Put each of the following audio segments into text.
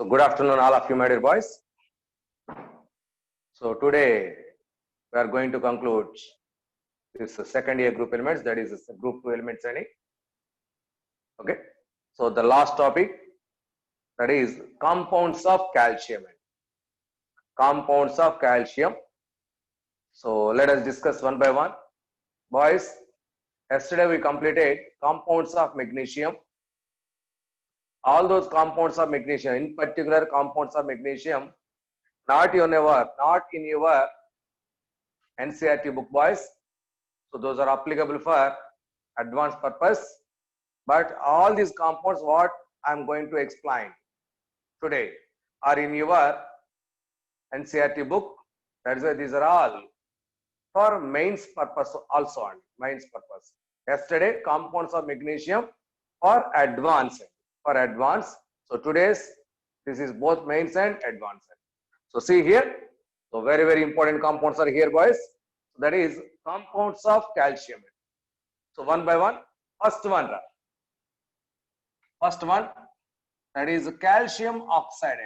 So good afternoon, all of you, my dear boys. So today we are going to conclude this second year group elements, that is group 2 elements. Okay. So the last topic, that is compounds of calcium. Compounds of calcium. So let us discuss one by one. Boys, yesterday we completed compounds of magnesium. All those compounds of magnesium, in particular compounds of magnesium, not in your NCERT book, boys. So those are applicable for advanced purpose. But all these compounds, what I am going to explain today, are in your NCERT book. That is why these are all for mains purpose also, on mains purpose. Yesterday, compounds of magnesium for advanced. So today's, this is both mains and advanced. So see here, so very, very important compounds are here, boys. That is compounds of calcium. So one by one, first one, that is calcium oxide.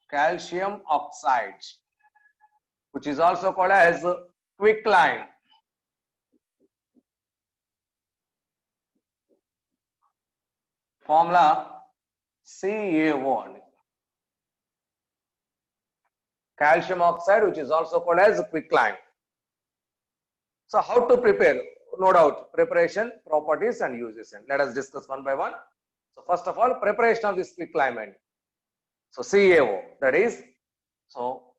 Calcium oxide, which is also called as quicklime. Formula CaO. Calcium oxide, which is also called as quicklime. So how to prepare? No doubt, preparation, properties and uses. And let us discuss one by one. So first of all, preparation of this quicklime. So CaO, that is, so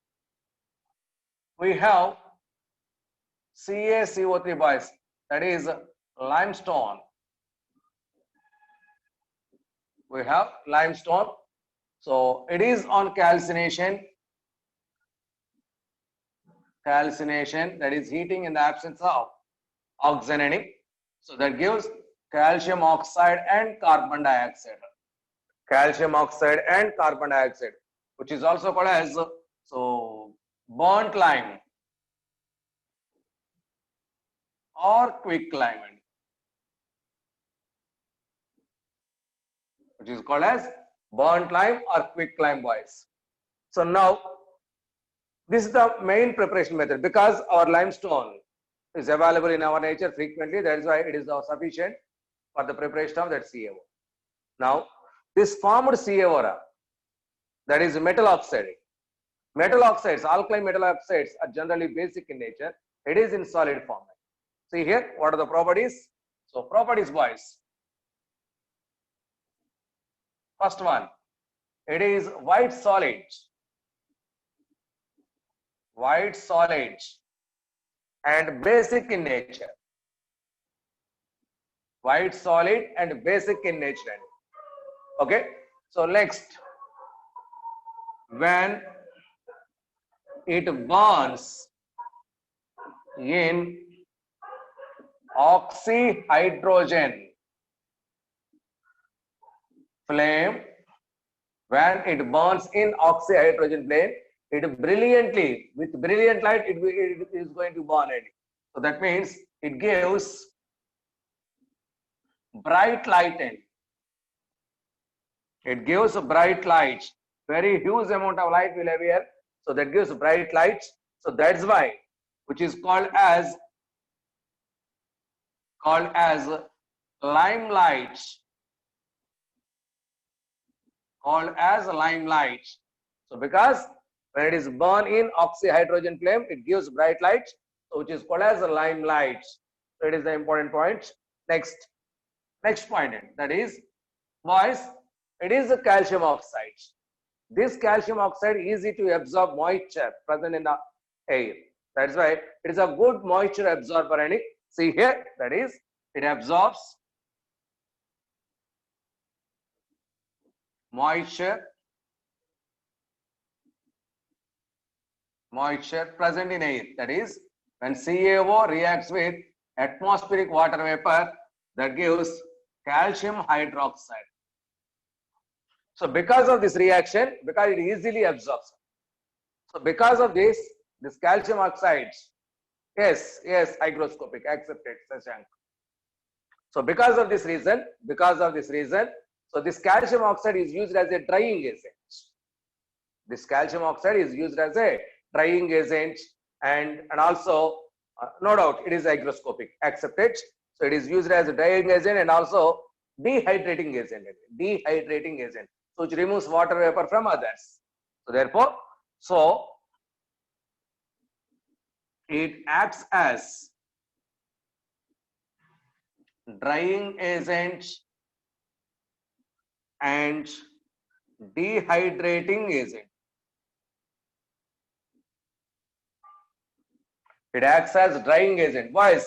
we have CaCO3, boys, that is limestone. We have limestone. So it is on calcination, that is heating in the absence of oxygen. So that gives calcium oxide and carbon dioxide. Calcium oxide and carbon dioxide, which is also called as burnt lime or quicklime, which is called as burnt lime or quicklime, boys. So now this is the main preparation method, because our limestone is available in our nature frequently. That is why it is sufficient for the preparation of that CaO. Now this formed CaO, that is metal oxide. Metal oxides, alkaline metal oxides, are generally basic in nature. It is in solid form. See here, what are the properties? So properties, boys. First one, it is white solid. White solid and basic in nature. White solid and basic in nature. Okay. So next, when it burns in oxyhydrogen flame, when it burns in oxyhydrogen flame, it brilliantly, with brilliant light, it is going to burn it. So that means it gives bright light. It gives a bright light. Very huge amount of light will appear. So that gives bright light. So that's why, which is called as limelight. Called as limelight. So because when it is burned in oxyhydrogen flame, it gives bright light, so which is called as a limelight. So it is the important point. Next point, that is, boys, it is a calcium oxide. This calcium oxide is easy to absorb moisture present in the air. That's why it is a good moisture absorber. See here, that is, it absorbs moisture present in air. That is, when CaO reacts with atmospheric water vapor, that gives calcium hydroxide. So because of this reaction, because it easily absorbs, so because of this calcium oxide, yes, hygroscopic, accepted, Shashank. So because of this reason, so this calcium oxide is used as a drying agent. This calcium oxide is used as a drying agent, and also no doubt it is hygroscopic, accepted. So it is used as a drying agent and also dehydrating agent, so which removes water vapor from others. So therefore, so it acts as drying agent and dehydrating agent. It acts as drying agent. Why?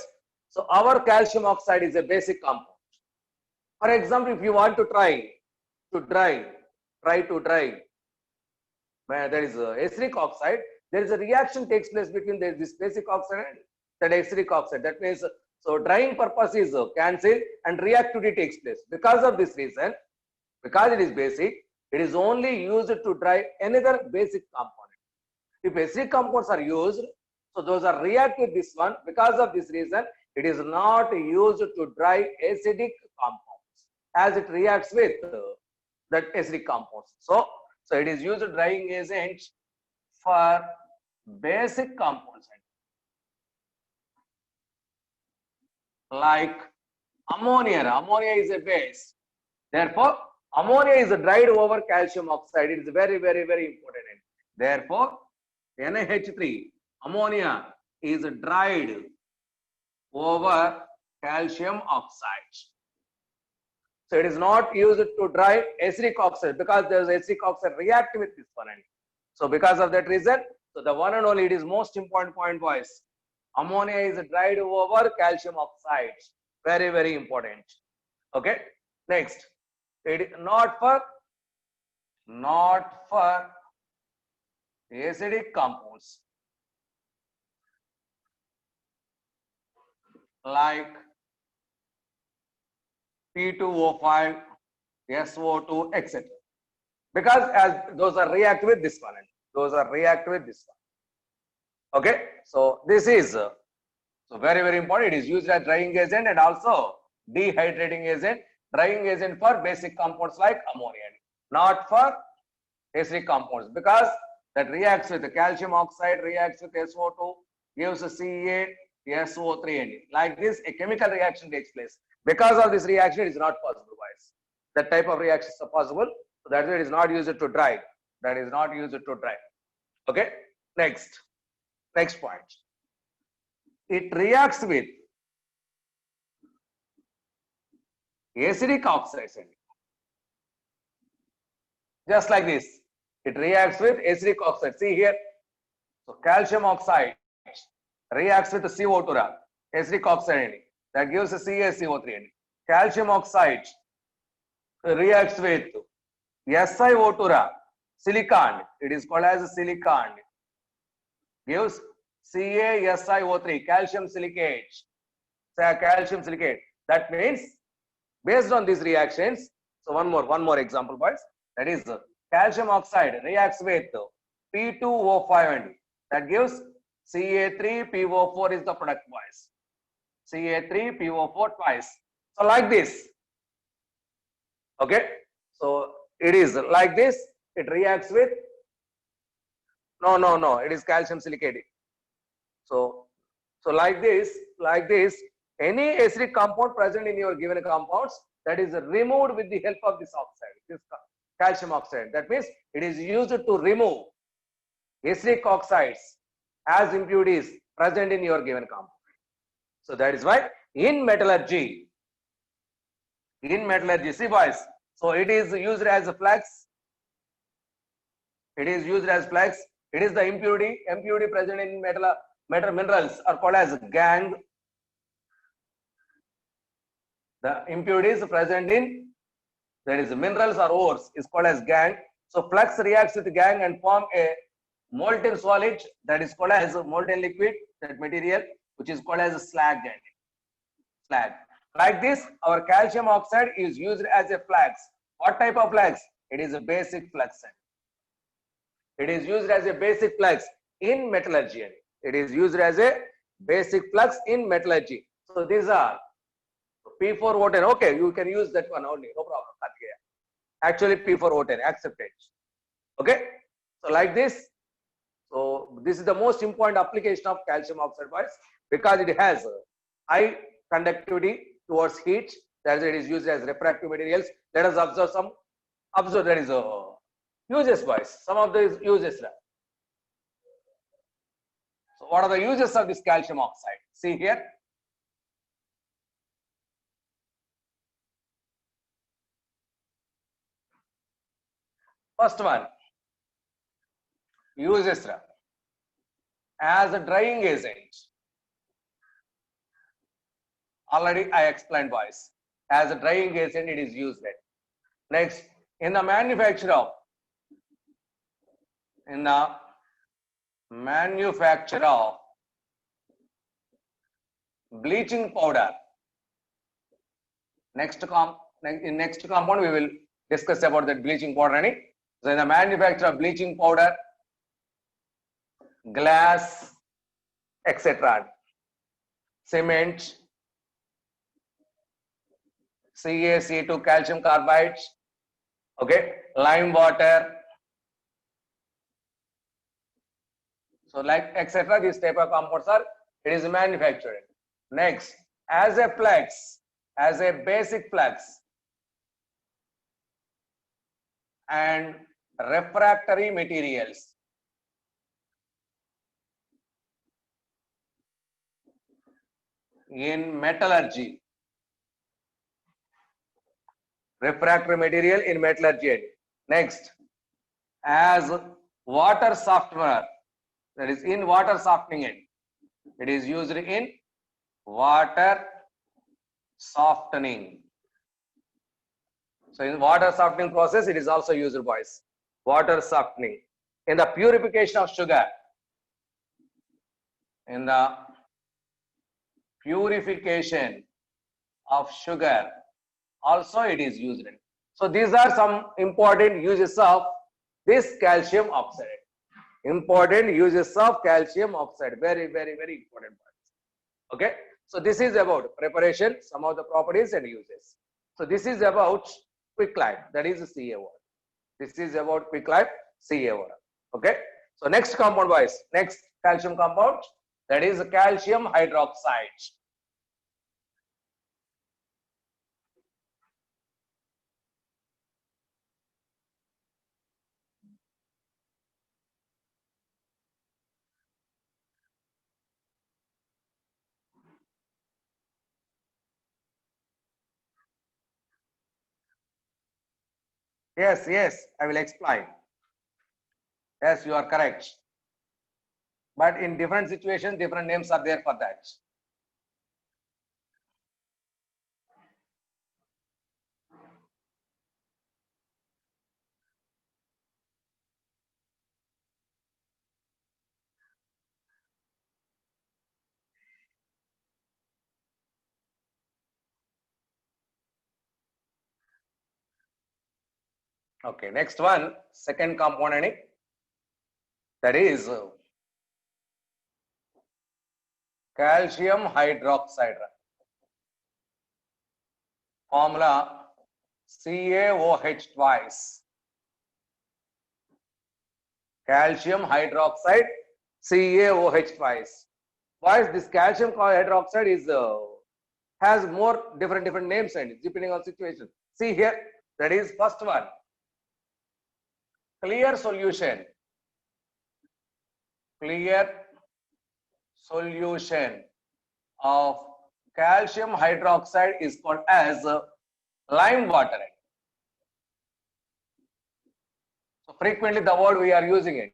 So our calcium oxide is a basic compound. For example, if you want to try to dry, there is etheric oxide, there is a reaction takes place between this basic oxide and that etheric oxide. That means, so drying purpose is cancelled and reactivity takes place. Because of this reason, because it is basic, it is only used to dry another basic component. If acidic compounds are used, so those are react with this one. Because of this reason, it is not used to dry acidic compounds as it reacts with that acidic compounds. So it is used drying agent for basic compounds like ammonia. Ammonia is a base. Therefore, ammonia is dried over calcium oxide. It is very, very, very important. Therefore, NaH3, ammonia, is dried over calcium oxide. So it is not used to dry acidic oxide because there is acidic oxide react with this one. So because of that reason, so the one and only, it is most important point, boys. Ammonia is dried over calcium oxide. Very, very important. Okay. Next, it is not for acidic compounds like P2O5, SO2, etc. Because as those are react with this one, Okay, so this is so very, very important. It is used as drying agent and also dehydrating agent. Drying agent for basic compounds like ammonia, not for acidic compounds, because that reacts with the calcium oxide, reacts with SO2, gives a CaSO3, like this a chemical reaction takes place. Because of this reaction, it is not possible, guys. That type of reactions are possible, so that way it is not used to dry. Okay, next point. It reacts with acidic oxides, just like this. It reacts with acidic oxide. See here, so calcium oxide reacts with the CO2, acidic oxide, that gives a CaCO3. Calcium oxide reacts with SiO2, silicon. It is called as silicon. Gives CaSiO3, calcium silicate. That means, based on these reactions, so one more example, boys. That is calcium oxide reacts with P2O5, that gives Ca3PO4 is the product, boys. Ca3PO4 twice. So like this. Okay. So it is like this. It reacts with no. It is calcium silicate. So like this. Any acidic compound present in your given compounds, that is removed with the help of this oxide, this calcium oxide. That means it is used to remove acidic oxides as impurities present in your given compound. So that is why in metallurgy, see, boys, so it is used as a flux. It is the impurity present in metal minerals are called as gangue. The impurities present in minerals or ores is called as gangue. So flux reacts with gangue and form a molten solid, that is called as a molten liquid, that material which is called as a slag. Like this, our calcium oxide is used as a flux. What type of flux? It is a basic flux. It is used as a basic flux in metallurgy. So these are P4O10. Okay, you can use that one only. No problem. Actually, P4O10 accepted. Okay. So like this. So this is the most important application of calcium oxide, boys, because it has high conductivity towards heat. That is, it is used as refractive materials. Let us observe some. Observe that is uses, boys. Some of these uses. So what are the uses of this calcium oxide? See here. First one, uses as a drying agent. Already I explained, boys. As a drying agent, it is used. Next, in the manufacture of bleaching powder. Next compound we will discuss about that bleaching powder. So in the manufacture of bleaching powder, glass, etc., cement, CaC2 calcium carbide, okay, lime water. So like etc., these type of compounds are, it is manufactured. Next, as a flux, as a basic flux and refractory materials. In metallurgy, refractory material in metallurgy. Next, as water softener, that is in water softening. It is used in water softening. So in water softening process, it is also used, boys. Water softening. In the purification of sugar, in the purification of sugar, also it is used. So these are some important uses of this calcium oxide. Important uses of calcium oxide. Very, very, very important parts. Okay. So this is about preparation, some of the properties and uses. So this is about quicklime, that is CaO. This is about quicklime, CaO. Okay. So next compound, boys, next calcium compound, that is calcium hydroxide. Yes, yes, I will explain. Yes, you are correct. But in different situations, different names are there for that. Okay, next one, second component, that is calcium hydroxide. Formula CaOH twice. Calcium hydroxide, CaOH twice. Why is this calcium hydroxide is has more different names and depending on situation. See here, that is first one. Clear solution of calcium hydroxide is called as lime water. So frequently the word we are using it.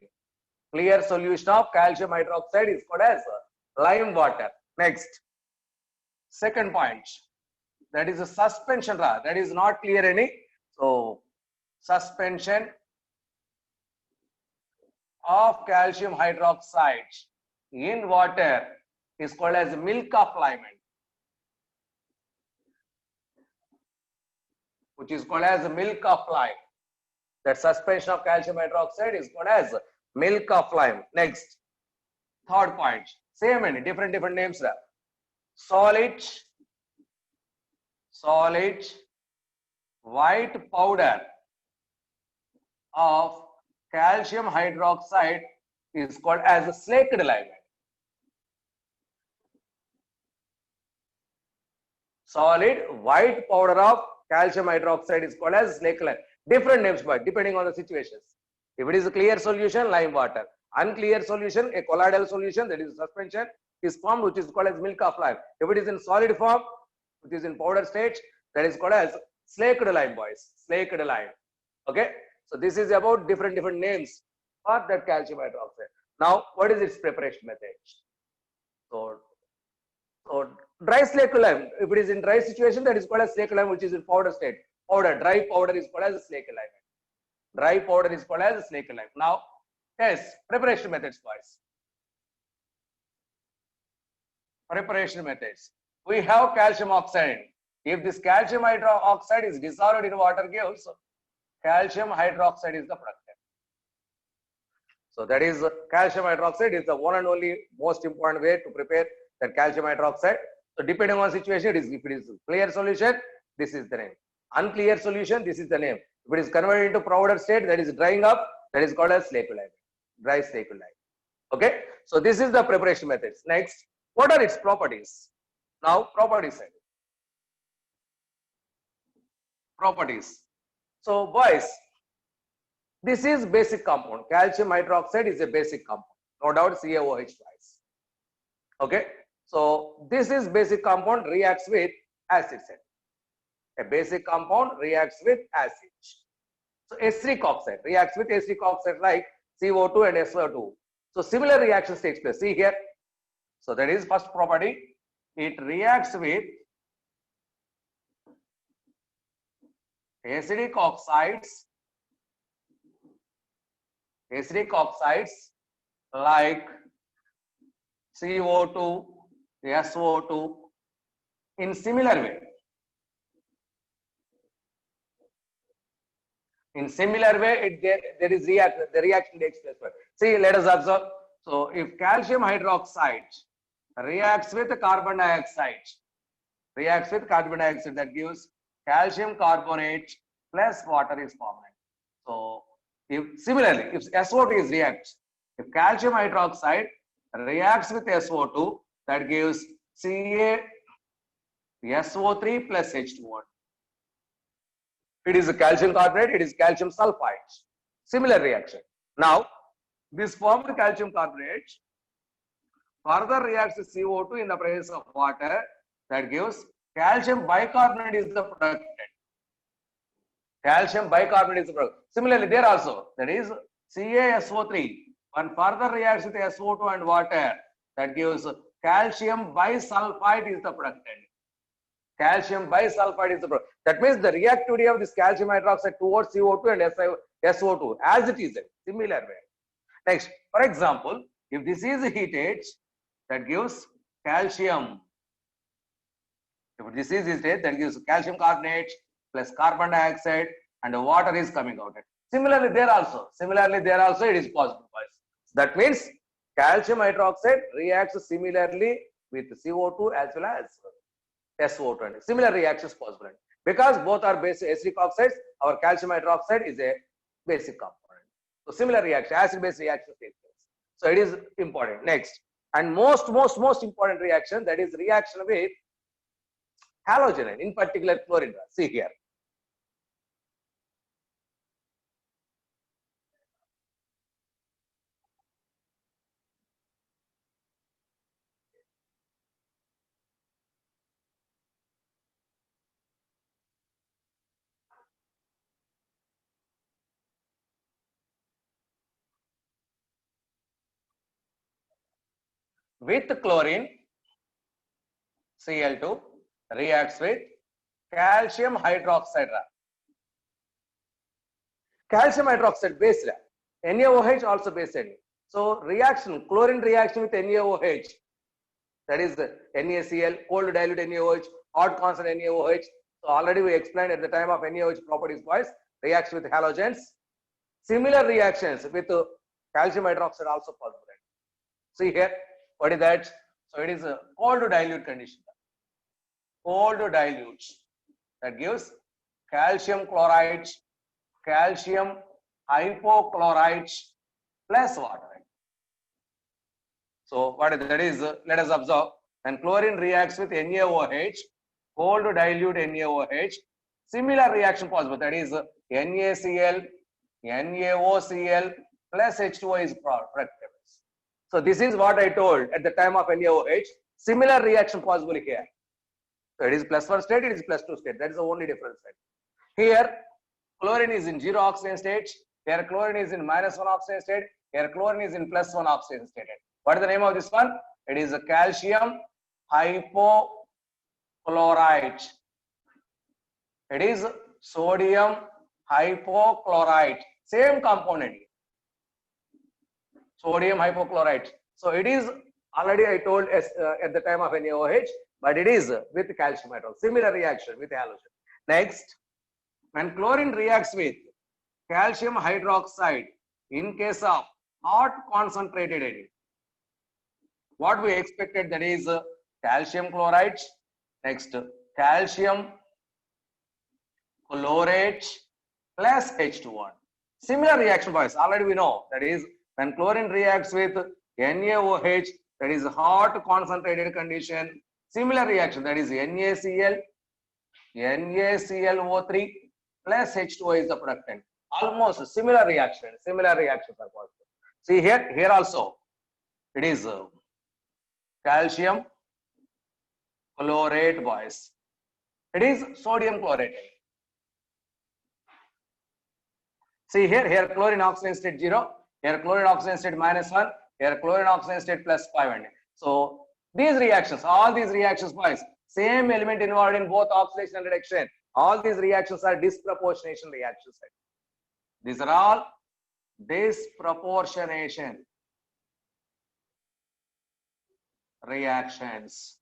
Clear solution of calcium hydroxide is called as lime water. Next, second point, that is a suspension. That is not clear any. So suspension of calcium hydroxide in water is called as milk of lime, which is called as milk of lime. That suspension of calcium hydroxide is called as milk of lime. Next, third point, same and different names. Solid solid white powder of calcium hydroxide is called as a slaked lime. Solid white powder of calcium hydroxide is called as slaked lime. Different names, but depending on the situations. If it is a clear solution, lime water. Unclear solution, a colloidal solution, that is suspension, is formed, which is called as milk of lime. If it is in solid form, which is in powder stage, that is called as slaked lime, boys. Slaked lime. Okay. So this is about different names for that calcium hydroxide. Now, what is its preparation method? So dry slaked lime. If it is in dry situation, that is called as slaked lime, which is in powder state. Powder, dry powder is called as slaked lime. Dry powder is called as slaked lime. Now, yes, preparation methods, boys. Preparation methods. We have calcium oxide. If this calcium hydroxide is dissolved in water, gives calcium hydroxide is the product. So that is calcium hydroxide is the one and only most important way to prepare that calcium hydroxide. So depending on situation, if it is clear solution, this is the name. Unclear solution, this is the name. If it is converted into powder state, that is drying up, that is called as slaked lime. Dry slaked lime. Okay. So this is the preparation methods. Next, what are its properties? Now, properties. Properties. So boys, this is basic compound. Calcium hydroxide is a basic compound. No doubt CaOH twice. Okay. So this is basic compound reacts with acid set. A basic compound reacts with acid. So etheric oxide reacts with etheric oxide like CO2 and SO2. So similar reactions takes place. See here. So that is first property. It reacts with acidic oxides like CO2, SO2 in similar way. In similar way, there is the reaction takes place. See, let us observe. So if calcium hydroxide reacts with carbon dioxide, that gives calcium carbonate plus water is formed. So if similarly, if SO2 is reacts, if calcium hydroxide reacts with SO2, that gives CaSO3 plus H2O. It is a calcium carbonate, it is calcium sulfide. Similar reaction. Now, this formed calcium carbonate further reacts with CO2 in the presence of water, that gives calcium bicarbonate is the product. Calcium bicarbonate is the product. Similarly, there also, that is CaSO3. When further reacts with SO2 and water, that gives calcium bisulfite is the product. Calcium bisulfite is the product. That means the reactivity of this calcium hydroxide towards CO2 and SO2 as it is a similar way. Next, for example, if this is heated, that gives calcium. If this is heated, that gives calcium carbonate plus carbon dioxide and the water is coming out. Similarly, there also it is possible. That means calcium hydroxide reacts similarly with CO2 as well as SO2. Similar reactions possible. Because both are basic acidic oxides, our calcium hydroxide is a basic component. So similar reaction, acid-base reaction takes place. So it is important. Next, and most important reaction, that is reaction with halogen, in particular chlorine. See here. With chlorine, Cl2 reacts with calcium hydroxide. Calcium hydroxide base, NaOH also base. So reaction, chlorine reaction with NaOH, that is NaCl, cold dilute NaOH, hot constant NaOH. So already we explained at the time of NaOH properties wise, reacts with halogens. Similar reactions with calcium hydroxide also possible. See here, what is that? So it is a cold dilute condition. Cold dilute. that gives calcium chloride, calcium hypochlorite plus water. So what that is, let us observe. When chlorine reacts with NaOH, cold dilute NaOH, similar reaction possible. That is NaCl, NaOCl plus H2O is product. So this is what I told at the time of NaOH. Similar reaction possible here. So it is +1 state, it is +2 state. That is the only difference. Here, chlorine is in 0 oxygen state. Here, chlorine is in -1 oxygen state. Here, chlorine is in +1 oxygen state. What is the name of this one? It is a calcium hypochlorite. It is sodium hypochlorite. Same component. Sodium hypochlorite. So it is already I told at the time of NaOH, but it is with calcium hydroxide. Similar reaction with halogen. Next, when chlorine reacts with calcium hydroxide in case of hot concentrated eddy, what we expected, that is calcium chloride, next calcium chlorate plus H2O. Similar reaction, boys. Already we know, that is when chlorine reacts with NaOH, that is hot concentrated condition. Similar reaction, that is NaCl, NaClO3 plus H2O is the productant. Almost similar reaction. Similar reactions are possible. See here also it is calcium chlorate, boys. It is sodium chlorate. See here chlorine oxygen state 0, here chlorine oxygen state -1, here chlorine oxygen state +5. So these reactions, all these reactions, boys, same element involved in both oxidation and reduction. All these reactions are disproportionation reactions. These are all disproportionation reactions.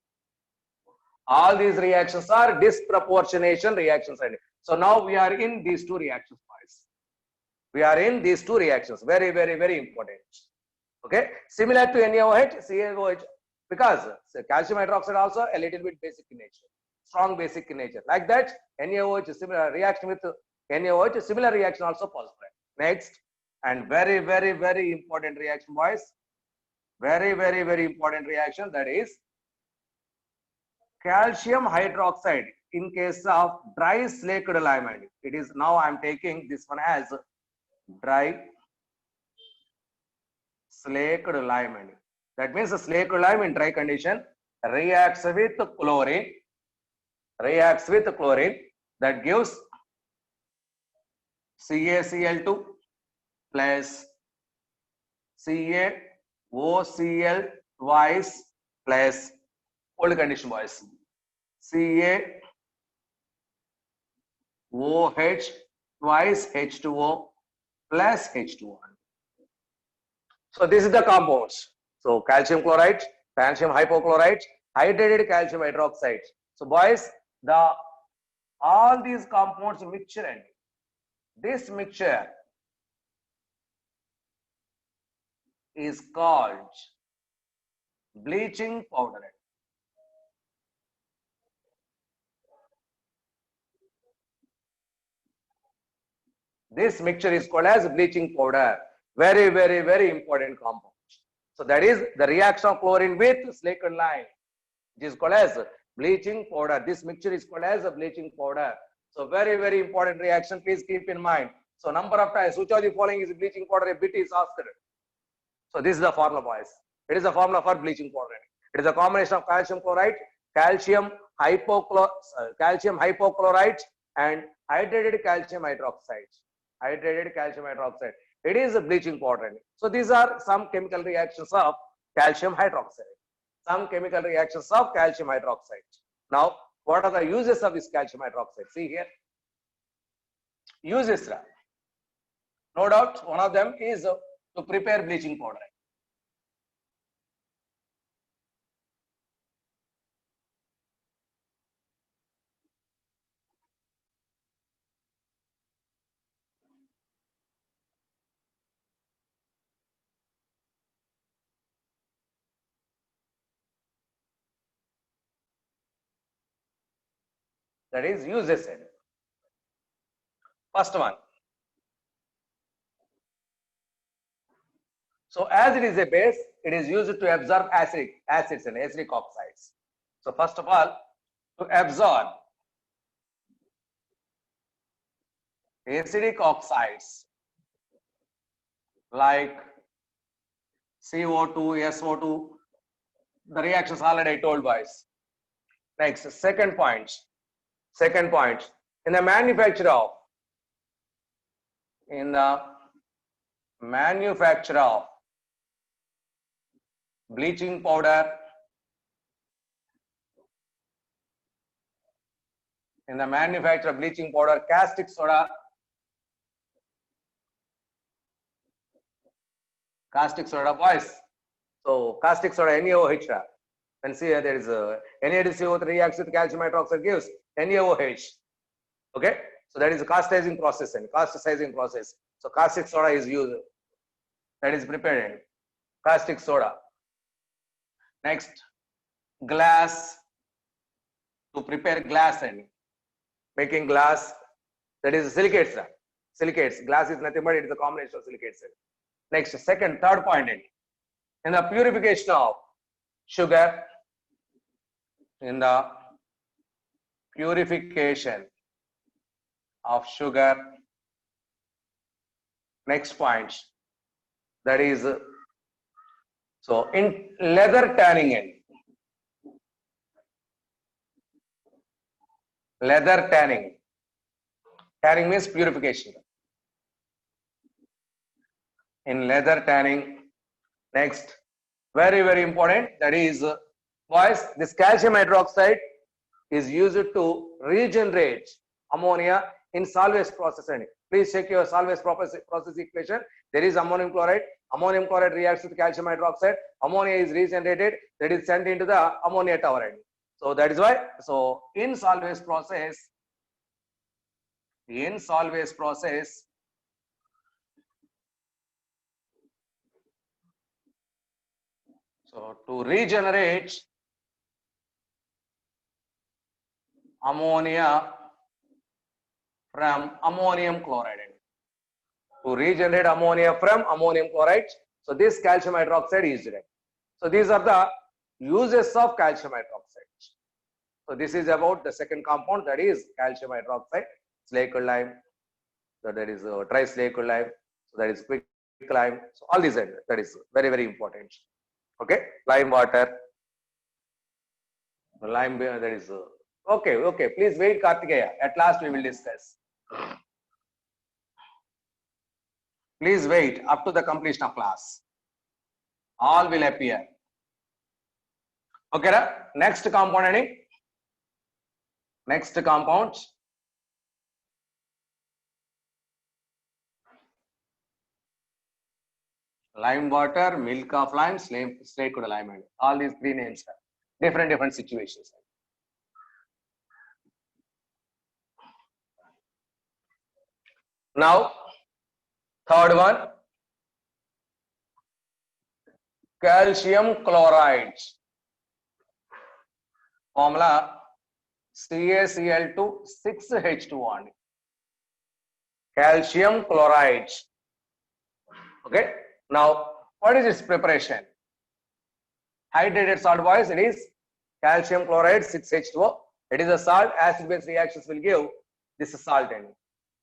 All these reactions are disproportionation reactions. So now we are in these two reactions, boys. We are in these two reactions. Very, very, very important. Okay. Similar to NaOH, CaOH, because calcium hydroxide also a little bit basic in nature, strong basic in nature. Like that, NaOH, similar reaction with NaOH, similar reaction also possible. Next, and very, very, very important reaction, boys. Very, very, very important reaction, that is calcium hydroxide in case of dry slaked lime. It is now I am taking this one as dry slaked lime. That means the slaked lime in dry condition reacts with chlorine. That gives CaCl2 plus CaOCl twice plus cold condition, boys, CaOH twice H2O plus H2O. So this is the compounds. So calcium chloride, calcium hypochlorite, hydrated calcium hydroxide. So boys, all these compounds mixture, and this mixture is called bleaching powder. This mixture is called as bleaching powder. Very, very, very important compound. So that is the reaction of chlorine with slaked lime. It is called as bleaching powder. This mixture is called as a bleaching powder. So very, very important reaction. Please keep in mind. So number of times, which of the following is bleaching powder? A bit is asked. So this is the formula, boys. It is the formula for bleaching powder. It is a combination of calcium chloride, calcium hypochlorite, and hydrated calcium hydroxide. It is a bleaching powder. So these are some chemical reactions of calcium hydroxide. Now, what are the uses of this calcium hydroxide? See here. Uses. No doubt, one of them is to prepare bleaching powder. that is uses it. First one. So as it is a base, it is used to absorb acids and acidic oxides. So first of all, to absorb acidic oxides like CO2, SO2, the reactions already I told boys. Next, second point, in the manufacture of bleaching powder, caustic soda, boys. So caustic soda, NaOH. And see there is NaCO3 reacts with calcium hydroxide gives NaOH. Okay, so that is a causticizing process. So caustic soda is used. That is prepared. Caustic soda. Next, glass. To prepare glass and making glass, that is silicates. Glass is nothing but it is a combination of silicates. Next, third point in the purification of sugar. In the purification of sugar, next point, that is so in leather tanning means purification. In leather tanning, next, very important, that is boys, this calcium hydroxide is used to regenerate ammonia in Solvay's process. Please check your Solvay's process equation. There is ammonium chloride. Ammonium chloride reacts with calcium hydroxide. Ammonia is regenerated. That is sent into the ammonia tower. So that is why. So in Solvay's process, so to regenerate ammonia from ammonium chloride. So this calcium hydroxide is there. So these are the uses of calcium hydroxide. So this is about the second compound, that is calcium hydroxide, slaked lime. So that is tri-slaked lime. So that is quick lime. So all these are, that is very important. Okay, lime water. Lime, that is okay. Please wait, Kartikeya. At last we will discuss. Please wait up to the completion of class. All will appear. Okay, next compound. Next compound. Lime water, milk of lime, slaked lime. All these three names are different situations. Now, third one, calcium chloride. Formula CaCl2 6H2O. Calcium chloride. Okay. Now, what is its preparation? Hydrated salt boys, it is calcium chloride 6H2O. It is a salt. Acid-base reactions will give this salt.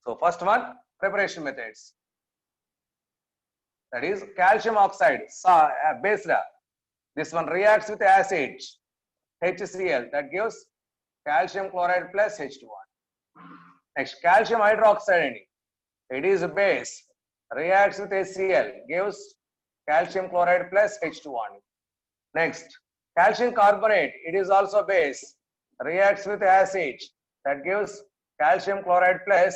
So first one, preparation methods. That is calcium oxide, base. This one reacts with acid, HCl, that gives calcium chloride plus H2O. Next, calcium hydroxide, it is a base, reacts with HCl, gives calcium chloride plus H2O. Next, calcium carbonate, it is also base, reacts with acid, that gives calcium chloride plus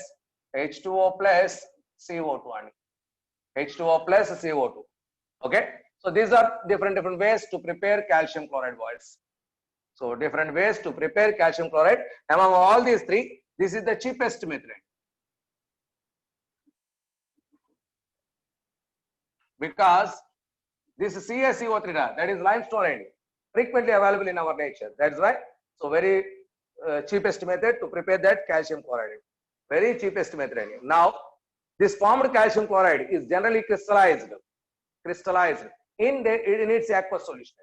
H2O plus CO2. H2O plus CO2. Okay. So these are different ways to prepare calcium chloride boys. So different ways to prepare calcium chloride. Among all these three, this is the cheapest method. Because this is CaCO3, that is limestone, frequently available in our nature. That's why. So very cheapest method to prepare that calcium chloride. Very cheapest method. Now, this formed calcium chloride is generally crystallized in its aqueous solution.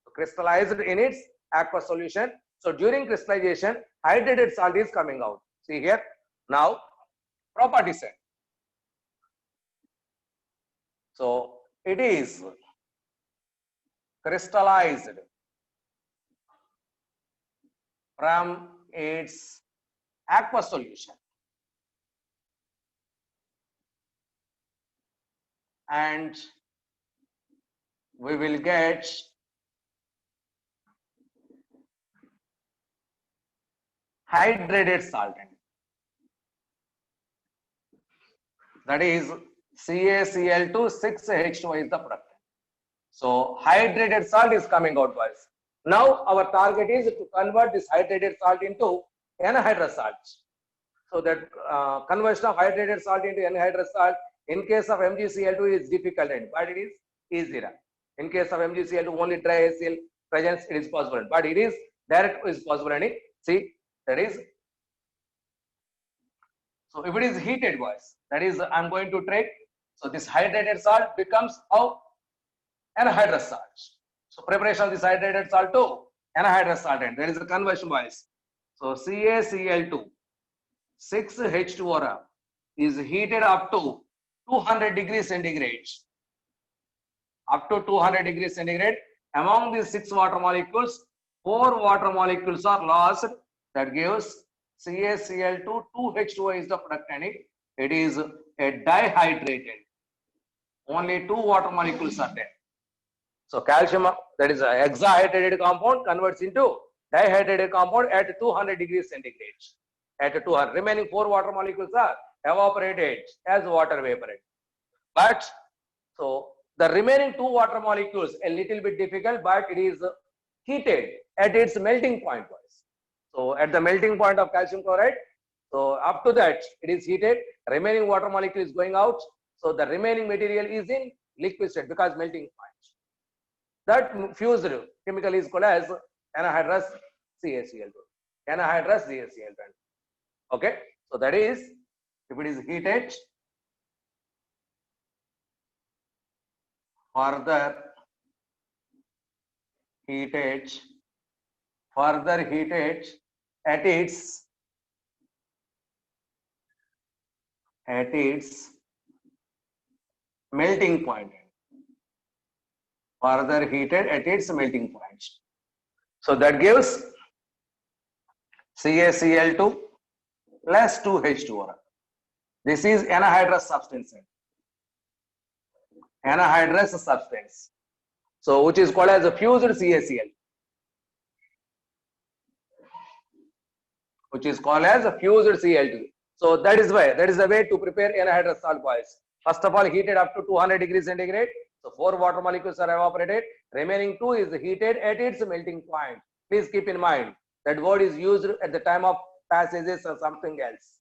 So, crystallized in its aqueous solution. So, during crystallization, hydrated salt is coming out. See here. Now, property set. So, it is crystallized from its aqueous solution and we will get hydrated solvent, that is CaCl2 6H2O is the product. So hydrated salt is coming out, boys. Now our target is to convert this hydrated salt into anhydrous salt. So that conversion of hydrated salt into anhydrous salt in case of MgCl2 is difficult, but it is easier. In case of MgCl2 only dry HCl presence, it is possible, but it is direct is possible. See, that is. So if it is heated, boys, that is I'm going to take. So this hydrated salt becomes how anhydrous salt. So preparation of this hydrated salt to anhydrous salt, and there is a conversion, boys. So CaCl2 6H2O is heated up to 200 degrees centigrade. Up to 200 degrees centigrade. Among these 6 water molecules, 4 water molecules are lost. That gives CaCl2 2H2O is the product, and it is a dihydrated. Only 2 water molecules are there. So calcium, that is a hexahydrated compound, converts into dihydrated compound at 200 degrees centigrade. At 200, remaining 4 water molecules are evaporated as water vaporized. But so the remaining 2 water molecules a little bit difficult, but it is heated at its melting point. So at the melting point of calcium chloride, so up to that it is heated. Remaining water molecule is going out. So the remaining material is in liquid state because melting point. That fused chemical is called as anhydrous CaCl2. Anhydrous CaCl2. Okay, so that is if it is heated, further heated at its melting point. Further heated at its melting point. So that gives CaCl2 plus 2H2O. This is anhydrous substance. Anhydrous substance. So which is called as a fused CaCl. Which is called as a fused Cl2. So that is the way to prepare anhydrous salt, boys. First of all, heated up to 200 degrees centigrade. So 4 water molecules are evaporated. Remaining 2 is heated at its melting point. Please keep in mind that word is used at the time of passages or something else.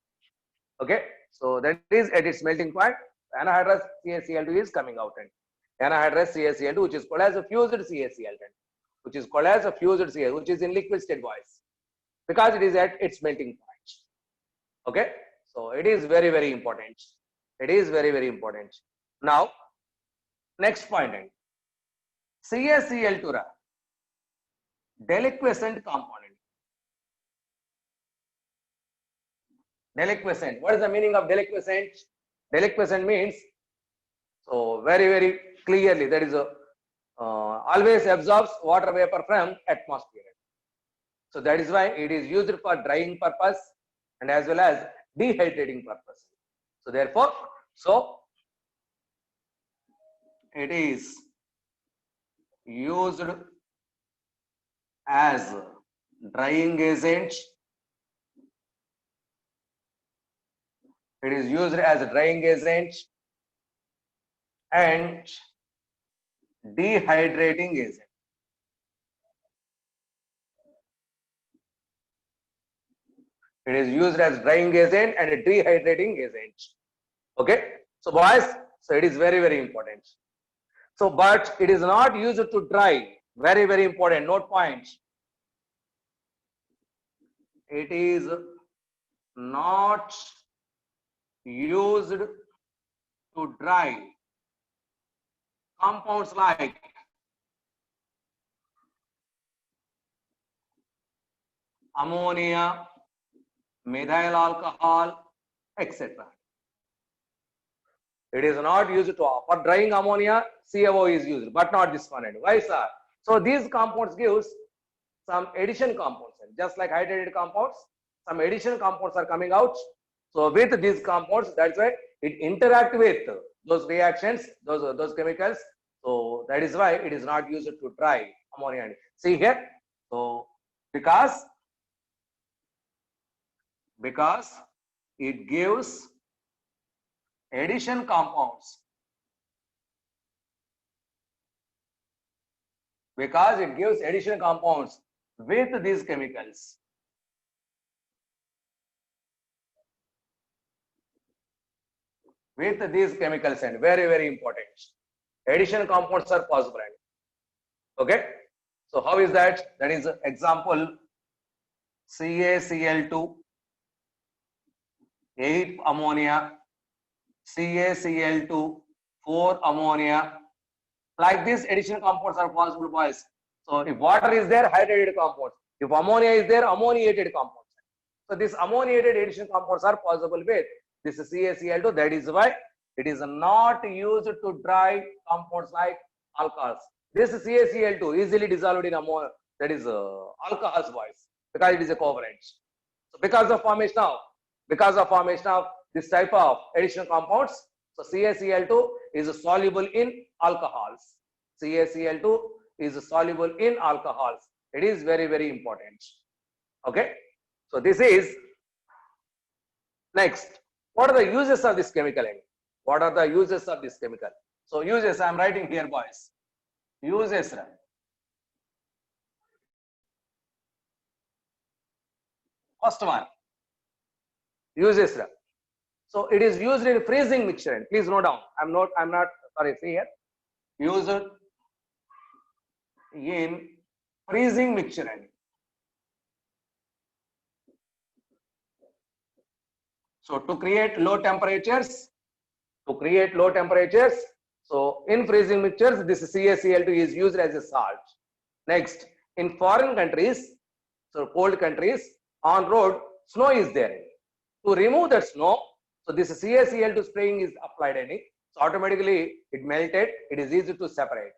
Okay, so that is at its melting point. Anhydrous CaCl2 is coming out, and anhydrous CaCl2, which is called as a fused CaCl2, which is called as a fused CaCl2, which is in liquid state, boys, because it is at its melting point. Okay, so it is very, very important. It is very, very important. Now, next point, CaCl2 deliquescent component. Deliquescent. What is the meaning of deliquescent? Deliquescent means, so very, very clearly, that is always absorbs water vapor from atmosphere. So that is why it is used for drying purpose and as well as dehydrating purpose. So therefore, so it is used as drying agent. It is used as a drying agent and dehydrating agent. It is used as drying agent and a dehydrating agent. Okay, so boys, so it is very, very important. So, but it is not used to dry. Very, very important. Note point. it is not used to dry compounds like ammonia, methyl alcohol, etc. It is not used to, for drying ammonia, CaO is used, but not this one. And why, sir? So these compounds gives some addition compounds, just like hydrated compounds, some addition compounds are coming out. So with these compounds, that's why it interact with those reactions, those chemicals. So that is why it is not used to dry ammonia. See here, so because it gives addition compounds, because it gives addition compounds with these chemicals. With these chemicals, and very, very important, addition compounds are possible. Okay, so how is that? That is example CaCl2, 8 ammonia, CaCl2, 4 ammonia. Like this, addition compounds are possible, boys. So if water is there, hydrated compounds. If ammonia is there, ammoniated compounds. So these ammoniated addition compounds are possible with this CaCl2. That is why it is not used to dry compounds like alcohols. This CaCl2 easily dissolved in ammonia, that is alcohols, boys, because it is a covalent. So because of formation of this type of addition compounds, so CaCl2 is soluble in alcohols. CaCl2 is soluble in alcohols. It is very, very important. Okay, so this is next. What are the uses of this chemical? What are the uses of this chemical? So uses, I am writing here, boys. Uses. First one, uses. So it is used in freezing mixture. Please note down. I'm not sorry, see here. Used in freezing mixture. So to create low temperatures, so in freezing mixtures, this CaCl2 is used as a salt. Next, in foreign countries, so cold countries, on road, snow is there. To remove that snow, so this CaCl2 spraying is applied, so automatically it melted. It is easy to separate,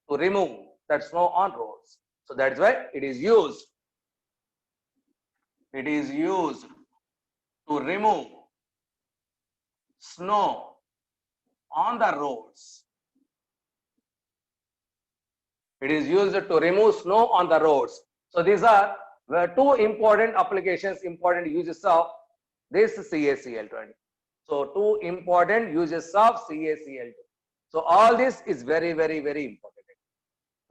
to remove that snow on roads. So that's why it is used. It is used to remove snow on the roads. It is used to remove snow on the roads. So these are two important applications, important uses of this CaCl2. So two important uses of CaCl2. So all this is very, very, very important.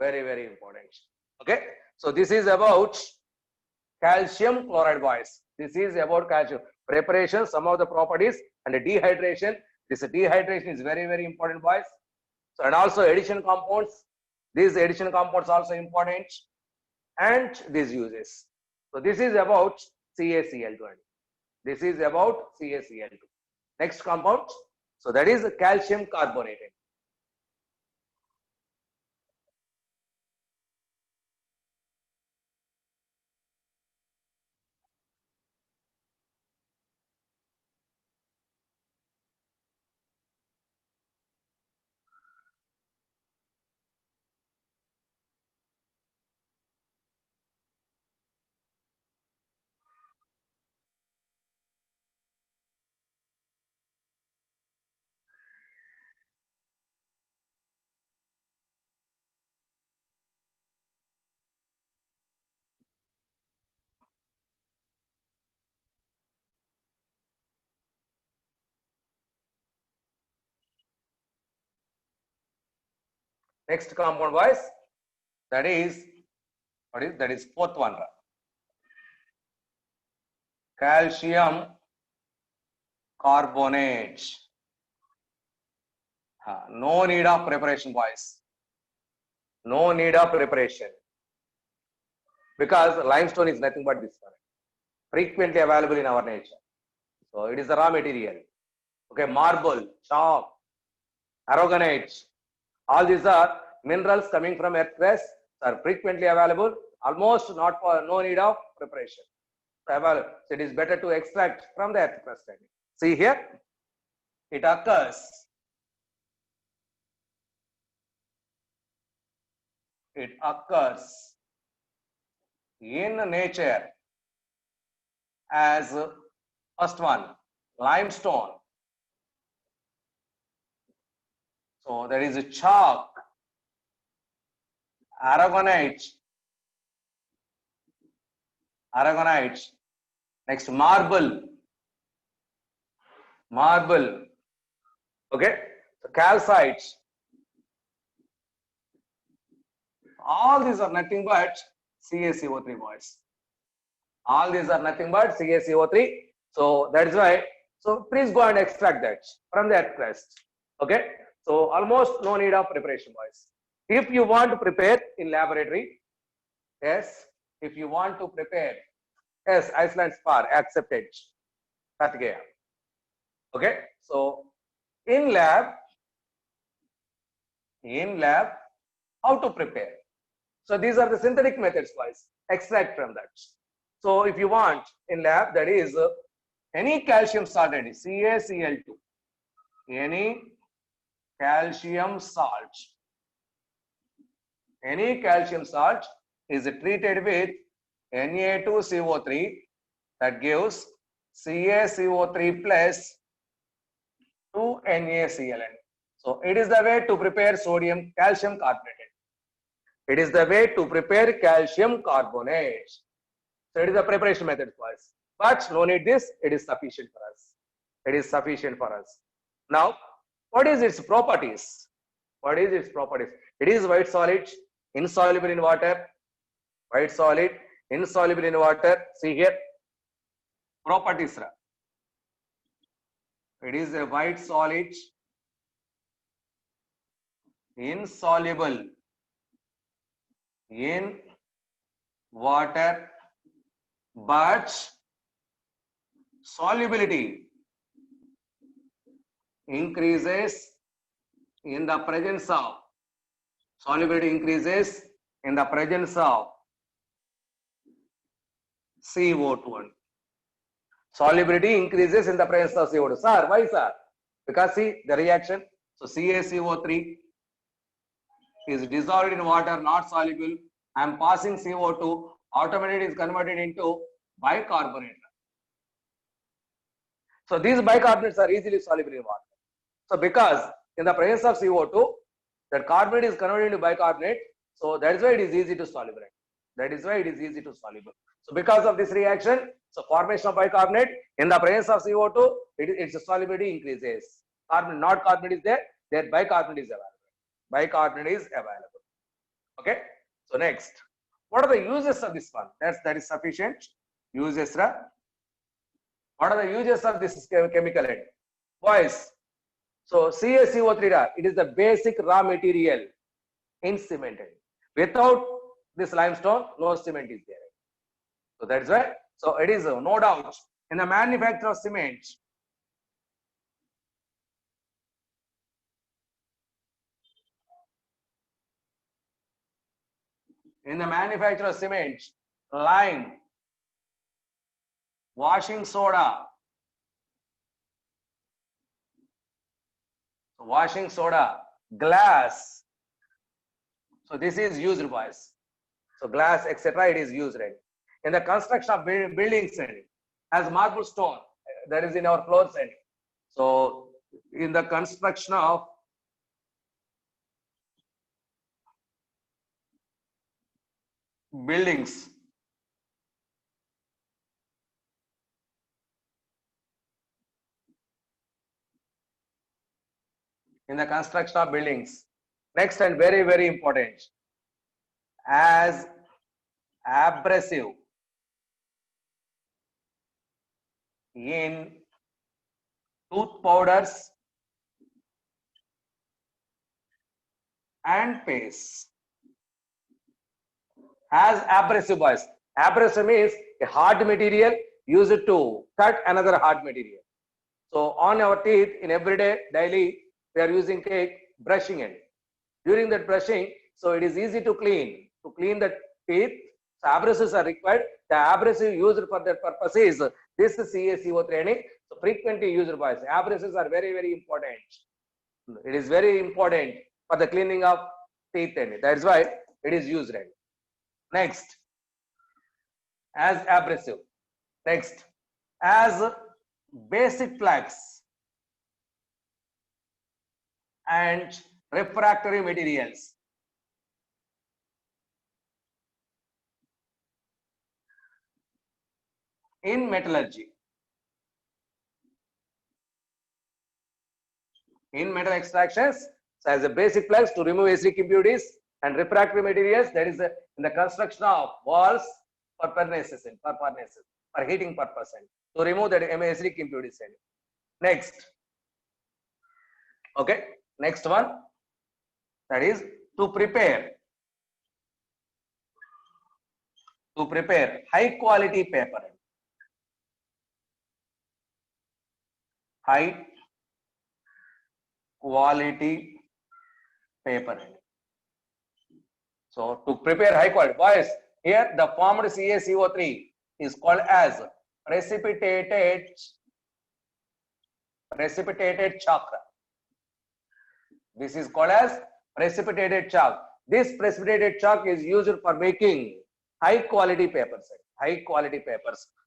Very, very important. Okay. So this is about calcium chloride, boys. This is about calcium preparation, some of the properties, and the dehydration. This dehydration is very, very important, boys. So and also addition compounds. These addition compounds also important, and these uses. So this is about CaCl2. This is about CaCl2. Next compound. So that is calcium carbonate. Next compound, boys, that is what is that is fourth one. Calcium carbonate. No need of preparation, boys. No need of preparation, because limestone is nothing but this one. frequently available in our nature. So it is the raw material. Okay, marble, chalk, aragonite, all these are minerals coming from earth crust, are frequently available, almost not for no need of preparation. So it is better to extract from the earth crust. See here, it occurs. It occurs in nature as first one, limestone. So there is a chalk, aragonite, next marble, okay, so calcite. All these are nothing but CaCO3 boys. All these are nothing but CaCO3. So that is why. So please go and extract that from the earth crust. Okay. So almost no need of preparation, boys. If you want to prepare in laboratory, yes. If you want to prepare, yes, Iceland spar accepted. Okay. So in lab, how to prepare? So these are the synthetic methods, guys. Extract from that. So if you want in lab, that is any calcium salt, CaCl2, any calcium salt is treated with Na2CO3, that gives CaCO3 plus 2NaClN. So it is the way to prepare calcium carbonate. It is the way to prepare calcium carbonate. So it is a preparation method for us. But no need this, it is sufficient for us. It is sufficient for us. Now, what is its properties? What is its properties? It is white solid, insoluble in water. White solid, insoluble in water. See here. Properties. It is a white solid, insoluble in water, but solubility increases in the presence of CO2. Solubility increases in the presence of CO2. Sir, why, sir? Because see the reaction. So CaCO3 is dissolved in water, not soluble. I am passing CO2, automatically is converted into bicarbonate. So these bicarbonates are easily soluble in water. So because in the presence of CO2, that carbonate is converted into bicarbonate, so that is why it is easy to soluble. So because of this reaction, so formation of bicarbonate in the presence of CO2, its solubility increases. Carbonate is there, bicarbonate is available. Okay. So next, what are the uses of this one? That is sufficient. Uses. What are the uses of this chemical end? Boys, so CaCO3, it is the basic raw material in cement. Without this limestone, no cement is there. So that's why. So it is no doubt in the manufacture of cement. Lime, washing soda, glass. So this is used, boys. So glass, etc. It is used, right? In the construction of buildings, as marble stone, that is in our floors. So in the construction of buildings, next and very, very important, as abrasive in tooth powders and paste. As abrasive, boys. Abrasive means a hard material use it to cut another hard material. So on our teeth in everyday daily, we are using cake brushing it. During that brushing, so it is easy to clean. To clean the teeth, so abrasives are required. The abrasive used for that purpose is this CaCO3. So frequently used boys. Abrasives are very, very important. It is very important for the cleaning of teeth. That's why it is used. Next, as abrasive. Next, as basic plaques and refractory materials. In metallurgy. In metal extractions, so as a basic plugs to remove acidic impurities and refractory materials, that is in the construction of walls for furnaces, for heating purpose, to remove that acidic impurities. Next, okay, next one, that is to prepare high quality paper. High quality paper. So to prepare high quality, boys, here the formed CaCO3 is called as precipitated chalk. This is called as precipitated chalk. This precipitated chalk is used for making high quality papers.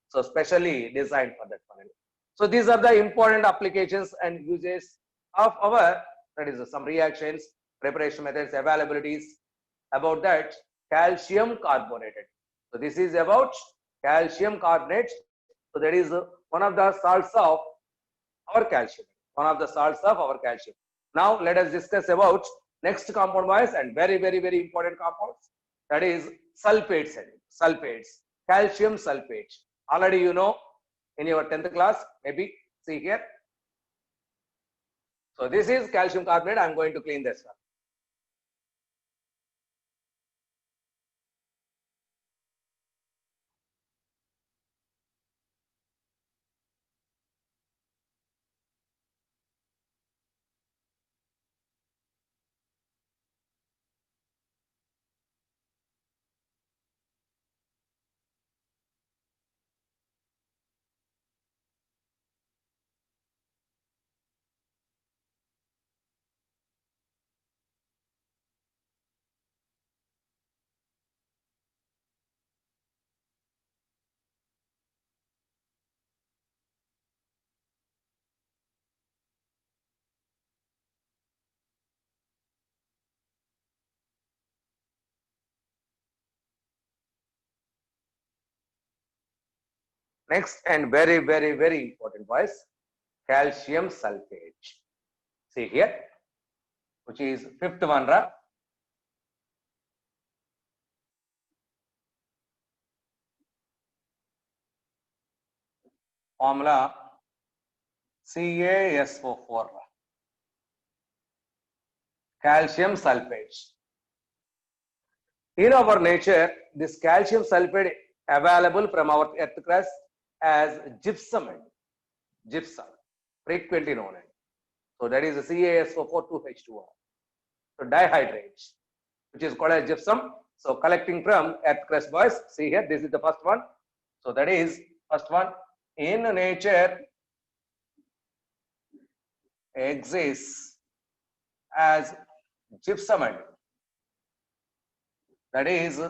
So specially designed for that one. So these are the important applications and uses of our, that is some reactions, preparation methods, availabilities. About that, calcium carbonated. So this is about calcium carbonate. So that is one of the salts of our calcium. Now let us discuss about next compound wise and very, very, very important compounds. That is sulfates. Calcium sulfate. Already you know in your 10th class, maybe see here. So this is calcium carbonate. I am going to clean this one. Next and very, very, very important was calcium sulfate. See here, which is fifth one. Formula CaSO4. Calcium sulfate. In our nature, this calcium sulfate available from our earth crust as gypsum, frequently known as. So that is CaSO4 2H2O. So dihydrate, which is called as gypsum. So collecting from earth crust, boys. See here, this is the first one. So that is first one. In nature, exists as gypsum. That is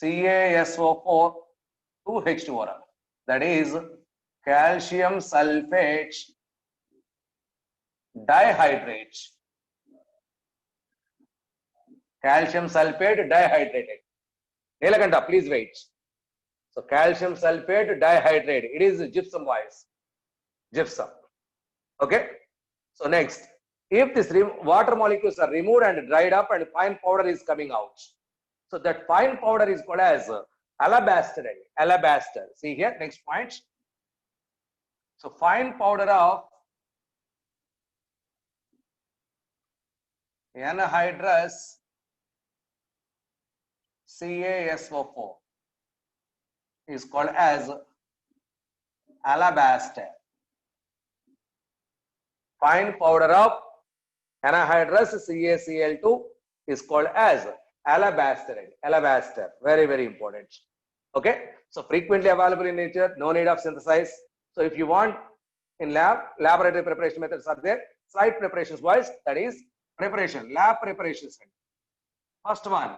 CaSO4 2H2O. That is calcium sulfate dihydrate. Calcium sulfate dihydrated. Nilakanta, please wait. So calcium sulfate dihydrate. It is gypsum wise. Gypsum. Okay. So next, if this water molecules are removed and dried up and fine powder is coming out. So that fine powder is called as alabaster. Alabaster. See here, next point. So fine powder of anhydrous CaSO4 is called as alabaster. Fine powder of anhydrous CaCl2 is called as alabaster. Alabaster, very, very important. Okay, so frequently available in nature, no need of synthesis. So if you want in laboratory preparation methods are there. Slide preparations wise, that is preparation, lab preparations. First one,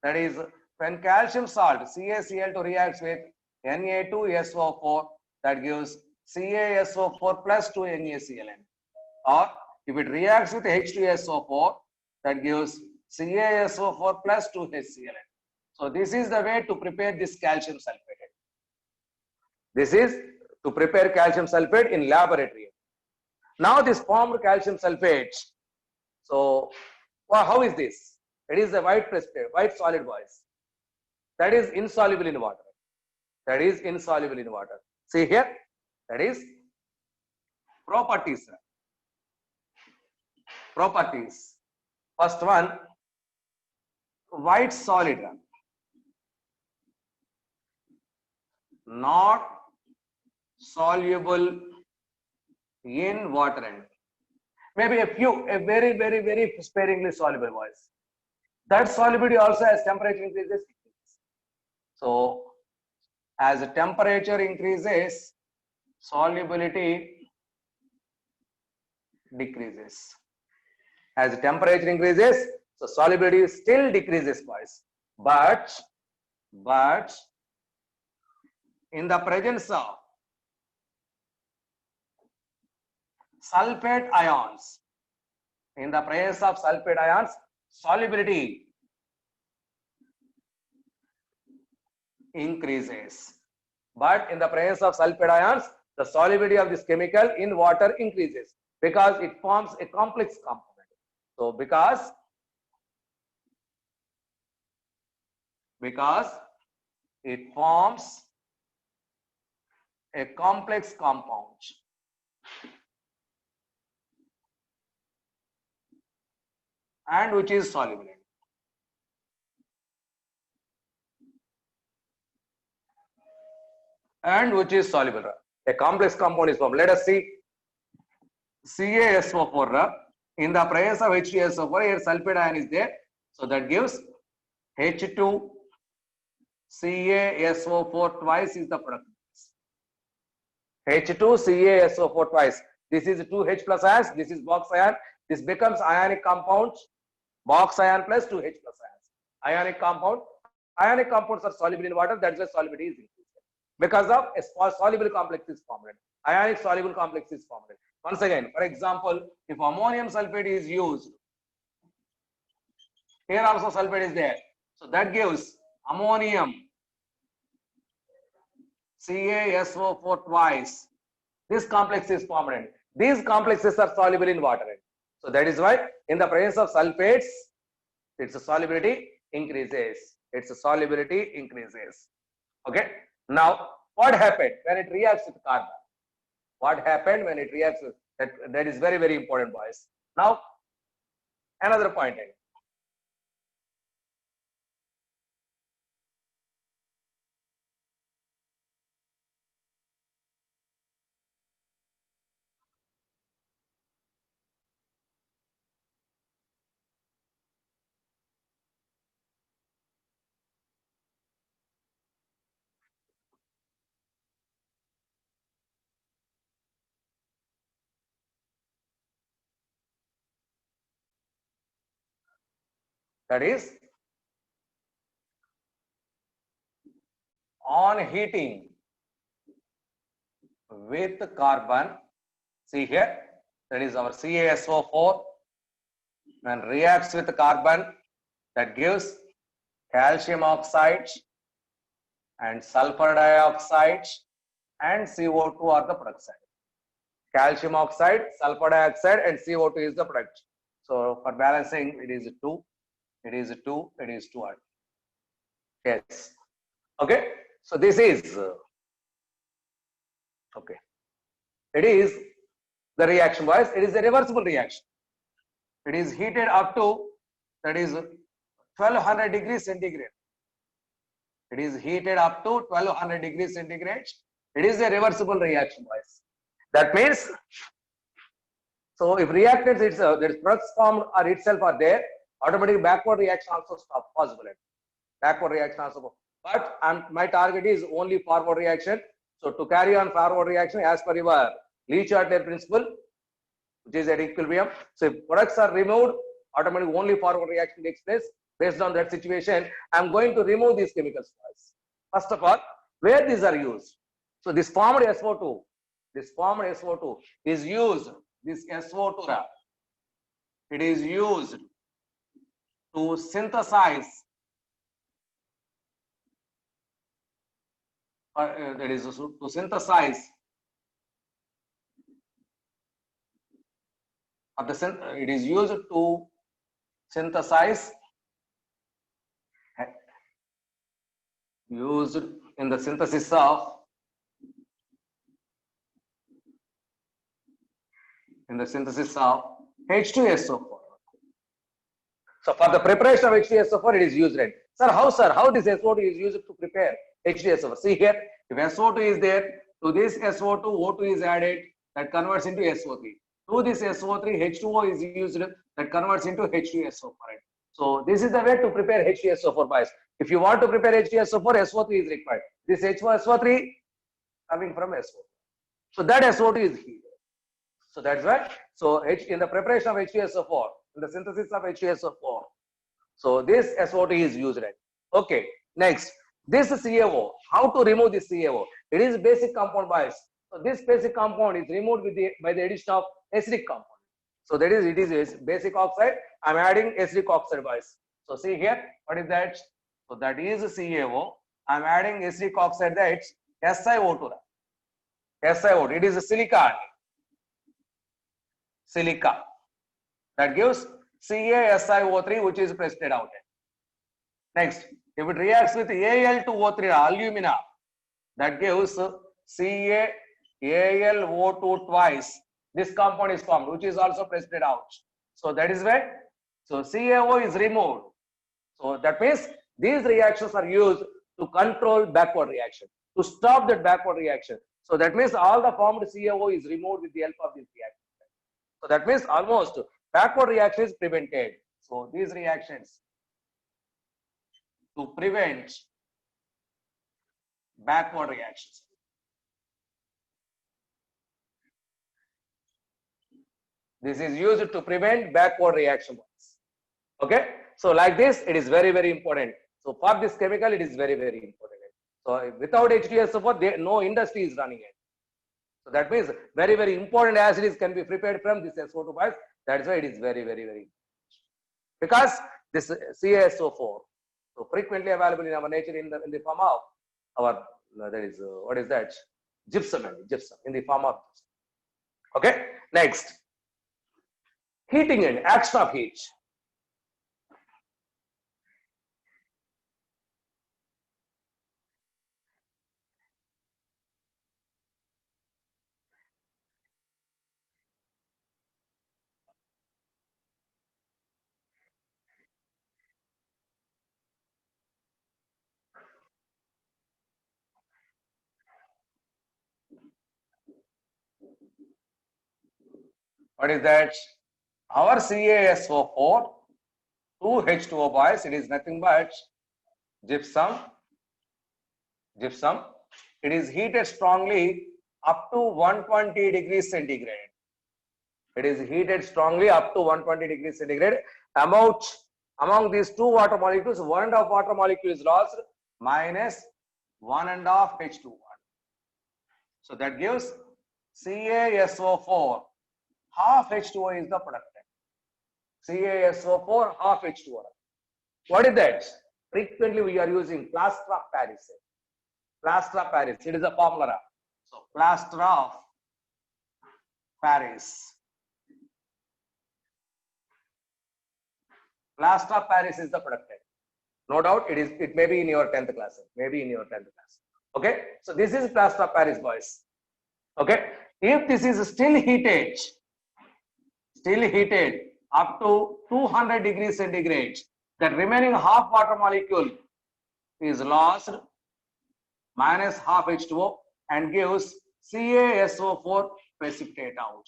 that is when calcium salt CaCl2 reacts with Na2SO4, that gives CaSO4 plus 2 NaClN. Or if it reacts with H2SO4, that gives CaSO4 plus 2 HClN. So this is the way to prepare this calcium sulfate. This is to prepare calcium sulfate in laboratory. Now this formed calcium sulfate. So how is this? It is a white solid voice. That is insoluble in water. That is insoluble in water. See here, that is properties. Properties. First one, white solid, not soluble in water, and maybe a very, very, very sparingly soluble voice. That solubility also as temperature increases. So as the temperature increases, solubility decreases. As the temperature increases, so solubility still decreases twice. But in the presence of sulfate ions, solubility increases. But in the presence of sulfate ions, the solubility of this chemical in water increases because it forms a complex component. So because it forms a complex compound. And which is soluble. And which is soluble. A complex compound is formed. Let us see CaSO4. In the presence of H2SO4, here sulfate ion is there. So that gives H2 CaSO4 twice is the product. H2 CaSO4 twice. This is 2H plus ions. This is box ion. This becomes ionic compound. Box ion plus 2H plus ions. Ionic compound. Ionic compounds are soluble in water. That's why solubility is increased. Because of a soluble complex is formed. Ionic soluble complex is formed. Once again, for example, if ammonium sulfate is used, here also sulfate is there. So that gives ammonium CaSO4 twice. This complex is formed. These complexes are soluble in water. So that is why in the presence of sulfates, its solubility increases. Okay. Now, what happened when it reacts with carbon? What happened when it reacts with that is very, very important, boys. Now, another point. That is, on heating with carbon, see here, that is our CaSO4, and reacts with carbon, that gives calcium oxide and sulfur dioxide and CO2 are the product side. Calcium oxide, sulfur dioxide and CO2 is the product. So for balancing, it is 2. Yes. Okay. So this is okay. It is the reaction wise. It is a reversible reaction. It is heated up to, that is 1200 degrees centigrade. It is heated up to 1200 degrees centigrade. It is a reversible reaction, boys. That means, so if reactants itself, there is products formed or itself are there, automatically backward reaction also stop possible. Backward reaction also. But my target is only forward reaction. So to carry on forward reaction as per your Le-Chatelet principle, which is at equilibrium. So if products are removed, automatically only forward reaction takes place. Based on that situation, I'm going to remove these chemicals first. First of all, where these are used. So this formed SO2, is used, this SO2, it is used to synthesize, that is to synthesize, it is used to synthesize, used in the synthesis of H2SO4. So for the preparation of H2SO4, it is used, right? Sir, how this SO2 is used to prepare H2SO4? See here, if SO2 is there, to this SO2, O2 is added, that converts into SO3. To this SO3, H2O is used, that converts into H2SO4. Right? So this is the way to prepare H2SO4, boys. If you want to prepare H2SO4, SO3 is required. This H2SO3 coming from SO2. So that SO2 is heated. So that's why. So in the preparation of H2SO4, in the synthesis of H2SO4, so this SO2 is used. Right? Okay. Next, this CaO. How to remove this CaO? It is basic compound, boys. So this basic compound is removed by the addition of acidic compound. So that is, it is basic oxide. I'm adding acidic oxide, boys. So see here, what is that? So that is CaO. I'm adding acidic oxide, that's SiO2. SiO2. It is a silica. Silica. That gives CaSiO3, which is precipitate out. Next, if it reacts with Al2O3, alumina, that gives CaAlO2 twice. This compound is formed, which is also precipitate out. So that is where, so CaO is removed. So that means these reactions are used to control backward reaction, to stop that backward reaction. So that means all the formed CaO is removed with the help of this reaction. So that means almost backward reaction is prevented. So these reactions to prevent backward reactions. This is used to prevent backward reaction. Okay. So like this, it is very, very important. So for this chemical, it is very, very important. So without H2SO4, no industry is running it. So that means very, very important acids can be prepared from this SO2 bias. That's why it is very, very, very important. Because this CaSO4, so frequently available in our nature in the form of our, that is, what is that? Gypsum, in the form of gypsum. Okay. Next, heating and action of heat. What is that? Our CaSO4 2H2O boys, it is nothing but gypsum. It is heated strongly up to 120 degrees centigrade. It is heated strongly up to 120 degrees centigrade. Among these two water molecules, 1.5 water molecule is lost, minus 1.5 H2O. So that gives CaSO4 half H2O is the product. CaSO4 half H2O. What is that? Frequently we are using plaster of Paris. Plaster of Paris, it is a formula. So plaster of Paris. Plaster of Paris is the product. No doubt it may be in your 10th class. Okay. So this is plaster of Paris, boys. Okay. If this is still heated up to 200 degrees centigrade, that remaining half water molecule is lost, minus half H2O. and gives CaSO4 precipitate out.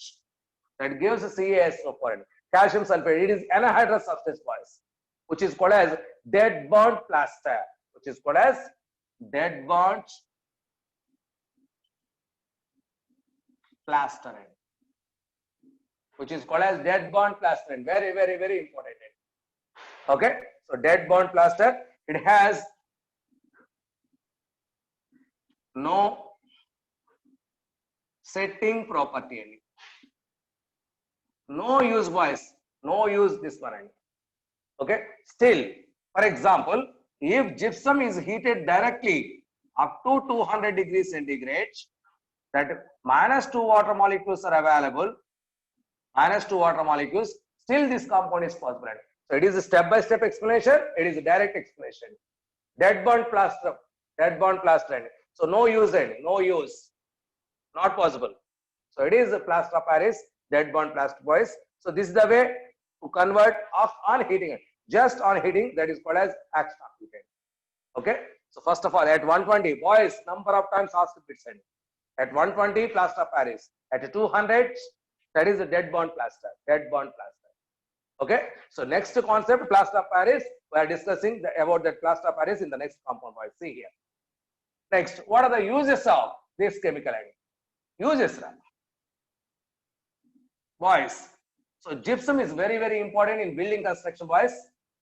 That gives CaSO4. Calcium sulfate. It is anhydrous substance, boys, which is called as dead bond plaster. Which is called as dead bond plaster. Which is called as dead bond plaster. Very, very, very important. Okay. So dead bond plaster. It has no setting property. No use, boys. No use this one. Okay. Still, for example, if gypsum is heated directly up to 200 degrees centigrade, that -2 water molecules are available. -2 water molecules. Still, this compound is possible. So it is a step-by-step explanation. It is a direct explanation. Dead bond plaster. Dead bond plaster. So no use. No use. Not possible. So it is a plaster of Paris, dead bond plaster, boys. So this is the way to convert off on heating. Just on heating, that is called as action of heating. Okay. So first of all, at 120, boys, number of times asked bits. At 120, plaster of Paris. At 200, that is a dead bond plaster. Dead bond plaster. Okay. So next concept, plaster of Paris. We are discussing about that plaster of Paris in the next compound. Boys, see here. Next, what are the uses of this chemical agent? Uses, boys. So gypsum is very, very important in building construction, boys.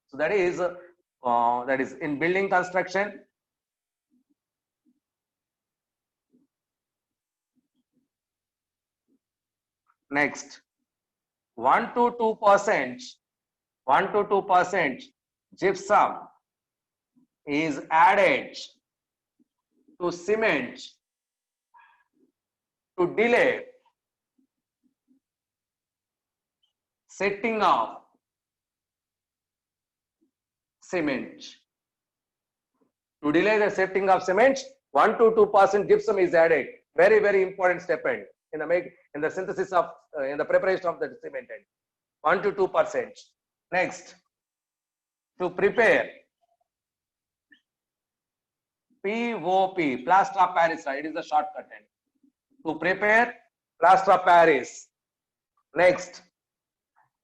So that is in building construction. Next, 1 to 2%, 1 to 2% gypsum is added to cement to delay setting of cement. To delay the setting of cement, 1 to 2% gypsum is added. Very, very important step in the synthesis of in the preparation of the cement. 1 to 2%. Next, to prepare POP, plaster of Paris. It is a shortcut. To prepare plaster of Paris. Next,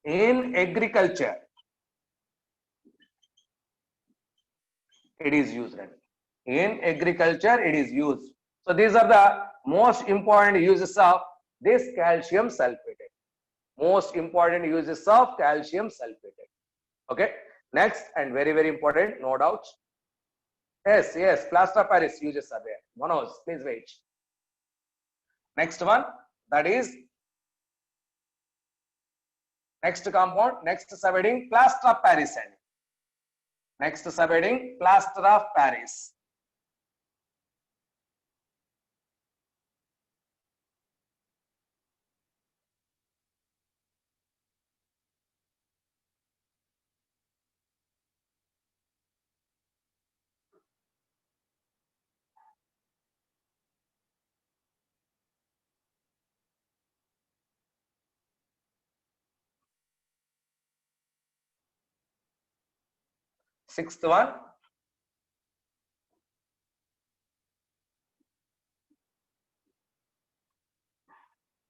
in agriculture, it is used. In agriculture, it is used. So these are the most important uses of this calcium sulfate. Most important uses of calcium sulfate. Okay. Next, and very, very important, no doubt. Yes, yes, plaster of Paris uses are there. Manoj, please wait. Next one, that is next compound, next subheading, plaster of Paris. Next subheading, plaster of Paris. Sixth one,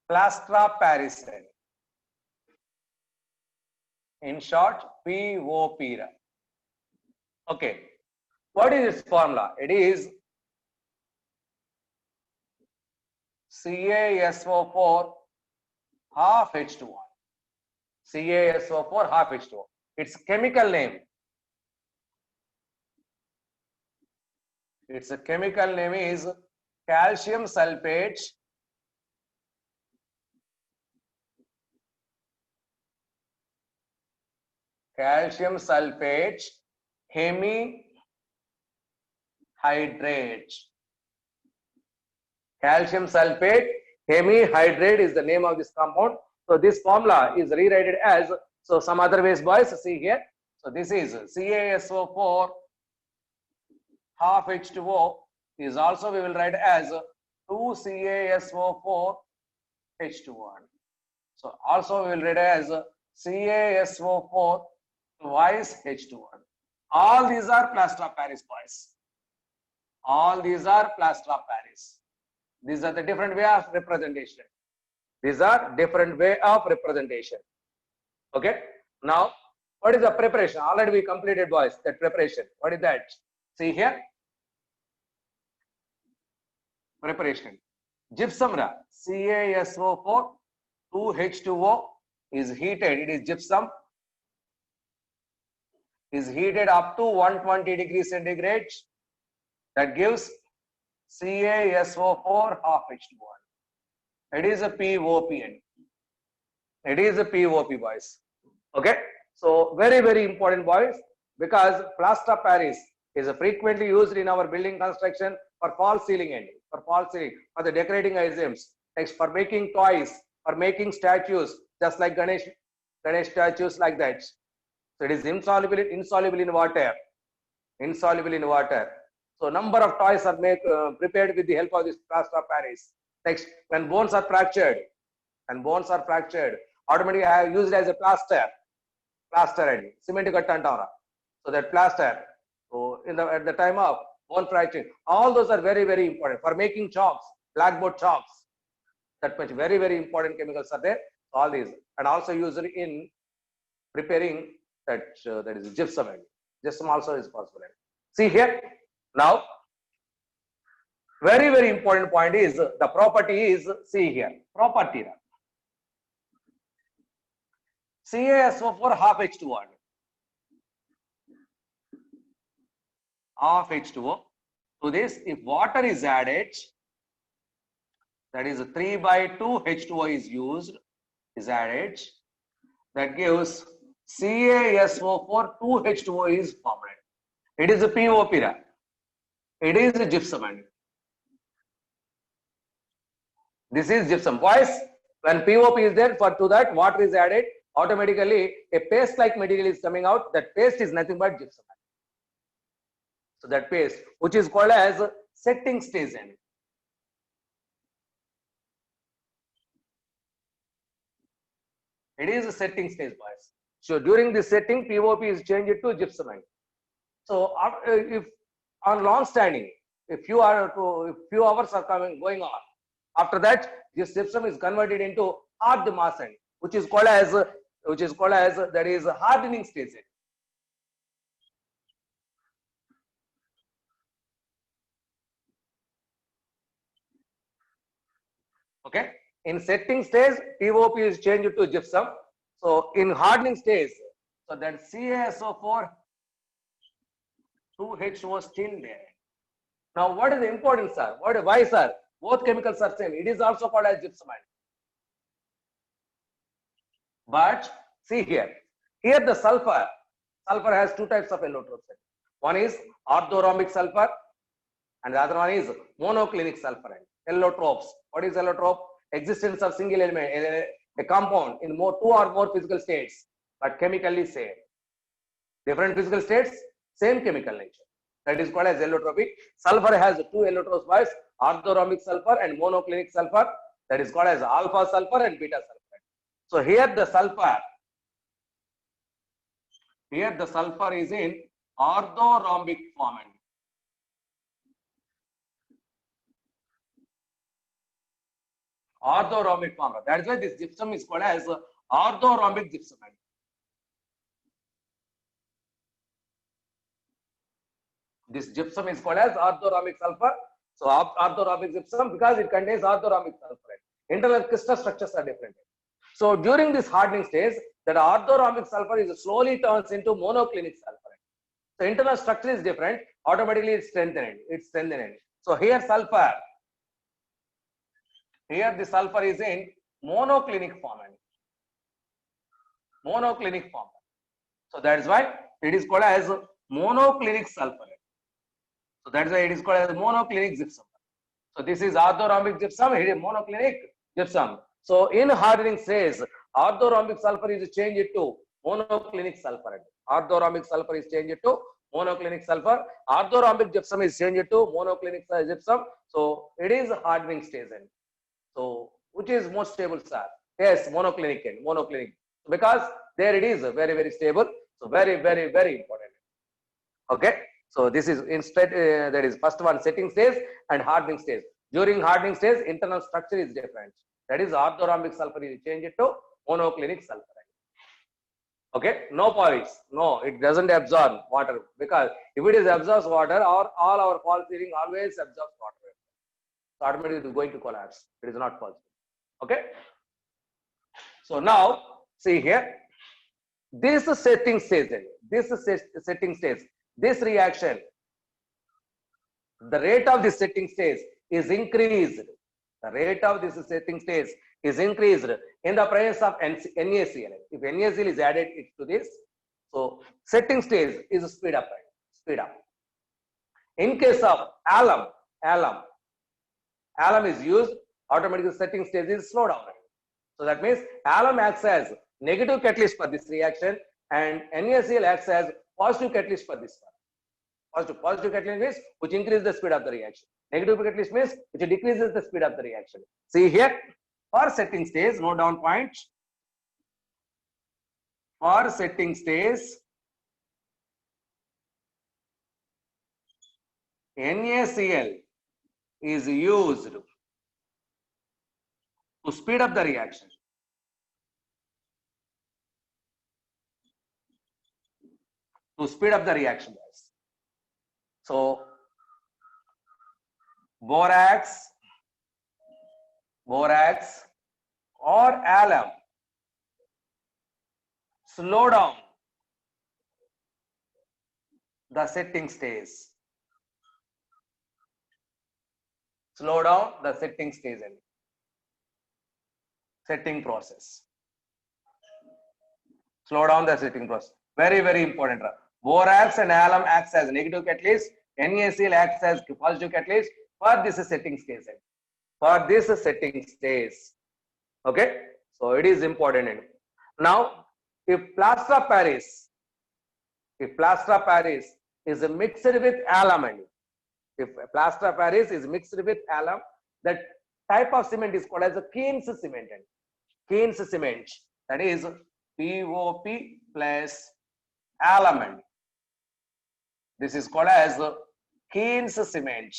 plaster of Paris. In short, POP. Okay. What is its formula? It is CaSO4 half H2O. CaSO4 half H2O. Its chemical name. Its chemical name is calcium sulfate. Calcium sulfate hemihydrate. Calcium sulfate hemihydrate is the name of this compound. So this formula is rewritten as, so some other ways, boys, see here. So this is CaSO4 half H2O is also we will write as 2 CaSO4 H2O. So also we will write as CaSO4 twice H2O. All these are plaster of Paris, boys. All these are plaster of Paris. These are the different way of representation. These are different way of representation. Okay. Now, what is the preparation? Already we completed, boys, that preparation. What is that? See here. Preparation. Gypsum, CaSO4, 2H2O is heated. It is gypsum. Is heated up to 120 degrees centigrade. That gives CaSO4 half H2O. It is a POP. It is a POP, boys. Okay. So very, very important, boys, because plaster of Paris is frequently used in our building construction for false ceiling and for the decorating items, next for making toys, for making statues, just like Ganesh statues like that. So it is insoluble in water. Insoluble in water. So number of toys are prepared with the help of this plaster of Paris. Next, when bones are fractured, automatically I have used as a plaster and cement katta. So that plaster. So at the time of bone fracture, all those are very, very important for making chalks, blackboard chalks. That much very, very important chemicals are there. All these, and also used in preparing that is gypsum. Gypsum also is possible. See here now. Very, very important point is the property is, see here, property. CaSO4 half H2O. Half H2O. To this, if water is added, that is 3/2 H2O is added, that gives CaSO4 2H2O is formed. It is a POP. It is a gypsum. This is gypsum. Boys, when POP is there, to that water is added, automatically a paste like material is coming out. That paste is nothing but gypsum. So that paste, which is called as setting stage. It is a setting stage, boys. So during this setting, POP is changed to gypsum. So if on long standing, if few hours are going on, after that, this gypsum is converted into hard mass, which is called as that is hardening stage. Okay. In setting stage, POP is changed to gypsum. So in hardening stage, so that CaSO4 2H2O still there. Now, what is the importance, sir? Why, sir? Both chemicals are same. It is also called as gypsum. But see here. Here the sulfur has two types of allotropes. One is orthorhombic sulfur, and the other one is monoclinic sulfur. Allotropes. What is allotrope? Existence of single element, a compound in two or more physical states, but chemically same. Different physical states, same chemical nature. That is called as allotropic. Sulfur has two allotropes, boys, orthorhombic sulfur and monoclinic sulfur. That is called as alpha sulfur and beta sulfur. So here the sulfur is in orthorhombic form. Orthorhombic form. That is why this gypsum is called as orthorhombic gypsum. This gypsum is called as orthorhombic sulfur. So orthorhombic gypsum because it contains orthorhombic sulfur. Internal crystal structures are different. So during this hardening stage, that orthorhombic sulfur is slowly turns into monoclinic sulfur. So internal structure is different. Automatically it's strengthened. So here sulfur. Here the sulfur is in monoclinic form. So that is why it is called as monoclinic sulfur. So that is why it is called as monoclinic gypsum. So this is orthorhombic gypsum, here is monoclinic gypsum. So in hardening stage, orthorhombic sulfur is changed to monoclinic sulfur. Orthorhombic sulfur is changed to monoclinic sulfur. Orthorhombic gypsum is changed to monoclinic gypsum. So it is hardening stage. So which is most stable, sir? Yes, monoclinic. Because there it is very, very stable. So very, very, very important. Okay. So this is instead that is first one setting stage and hardening stage. During hardening stage, internal structure is different. That is orthorhombic sulfur. You change it to monoclinic sulfur. Okay, no polish. No, it doesn't absorb water, because if it is absorbs water, all our false ceiling always absorbs water. So automatically it is going to collapse. It is not possible. Okay. So now see here, this setting stage, this reaction, the rate of this setting stage is increased. The rate of this setting stage is increased in the presence of NaCl. If NaCl is added to this, so setting stage is speed up, right? Speed up. In case of alum is used, automatically setting stage is slow down. Right? So that means alum acts as negative catalyst for this reaction, and NaCl acts as positive catalyst for this one. Positive catalyst means which increases the speed of the reaction. Negative catalyst means which decreases the speed of the reaction. See here, for setting stage, note down point. For setting stage, NaCl is used to speed up the reaction. To speed up the reaction, guys. So borax or alum slow down the setting stage. Slow down the setting stage and setting process. Slow down the setting process. Very, very important. Borax and alum acts as negative catalyst. NaCl acts as positive catalyst for this setting stage. For this setting stage. Okay. So it is important. Now, if plaster of Paris is mixed with alum, if plaster of Paris is mixed with alum, that type of cement is called as a Keynes cement. Keynes cement, that is POP plus alum. This is called as Keynes cement.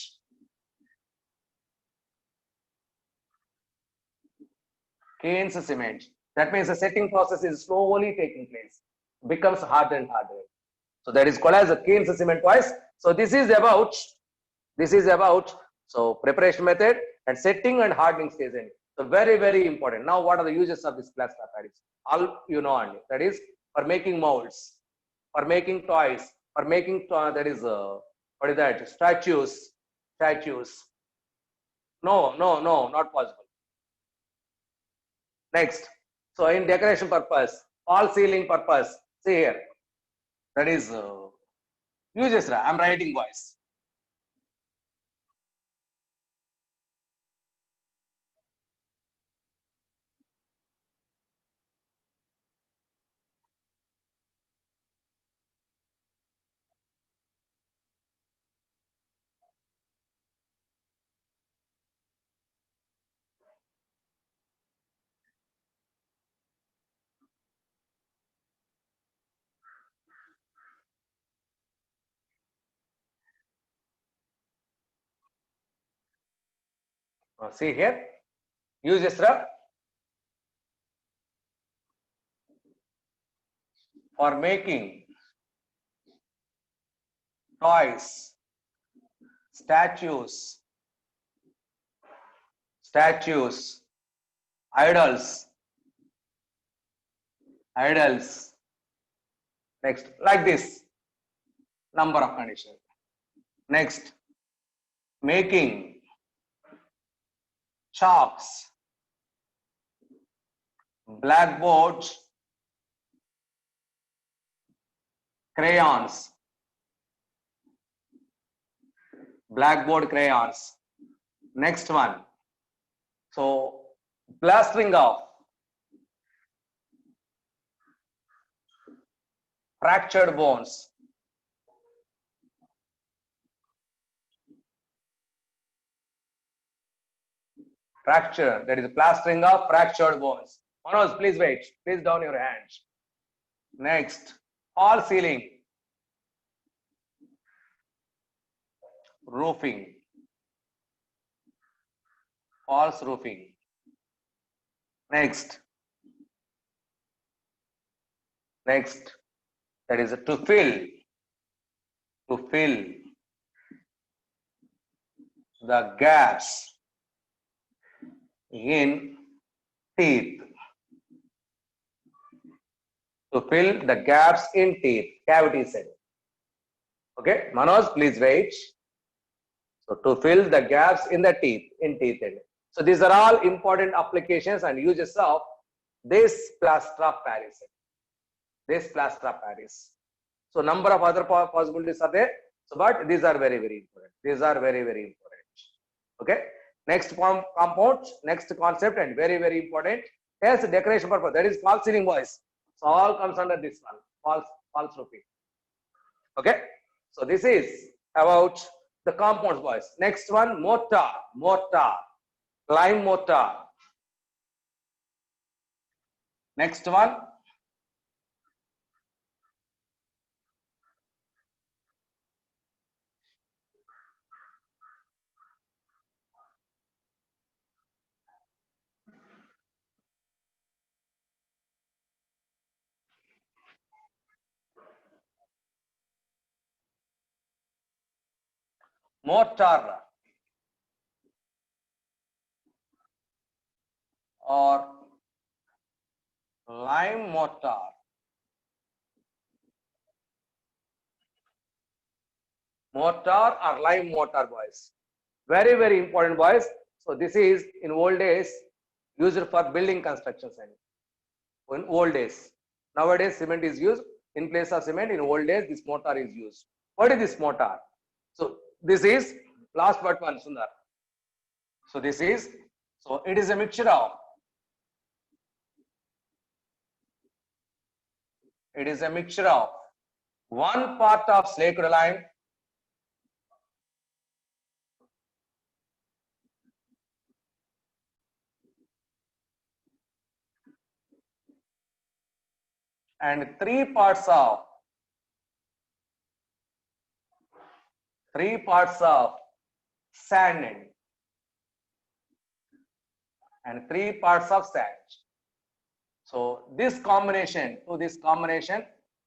Keynes cement. That means the setting process is slowly taking place, becomes harder and harder. So that is called as a Keynes cement twice. So this is about so preparation method and setting and hardening stage. So very, very important. Now, what are the uses of this plaster of Paris? All you know only. That is for making molds, for making toys, for making that is what is that? Statues. No, not possible. Next, so in decoration purpose, false ceiling purpose. See here, that is uses. I'm writing boys. See here, uses for making toys, statues, idols. Next, like this, number of conditions. Next, making chalks, blackboards, crayons, blackboard crayons. Next one, so plastering of fractured bones. Fracture, that is plastering of fractured bones. Manoj, please wait. Please down your hands. Next, false ceiling, roofing. false roofing. Next, that is to fill the gaps in teeth. To fill the gaps in teeth, cavities. Okay, Manoj, please wait. So to fill the gaps in the teeth, So these are all important applications and uses of this plaster of Paris. So number of other possibilities are there. So, but these are very, very important. Okay. Next compound, next concept, and very, very important. Yes, decoration purpose. That is false ceiling, boys. So all comes under this one. False roofing. Okay. So this is about the compounds, boys. Next one, mortar, lime mortar. Next one, mortar or lime mortar. Mortar or lime mortar, boys. Very, very important, boys. So this is in old days used for building constructions. In old days, nowadays cement is used in place of cement. In old days, this mortar is used. What is this mortar? So this is last but one, Sundar. So this is, so it is a mixture of, one part of slaked lime, and three parts of sand and 3 parts of sand. So this combination,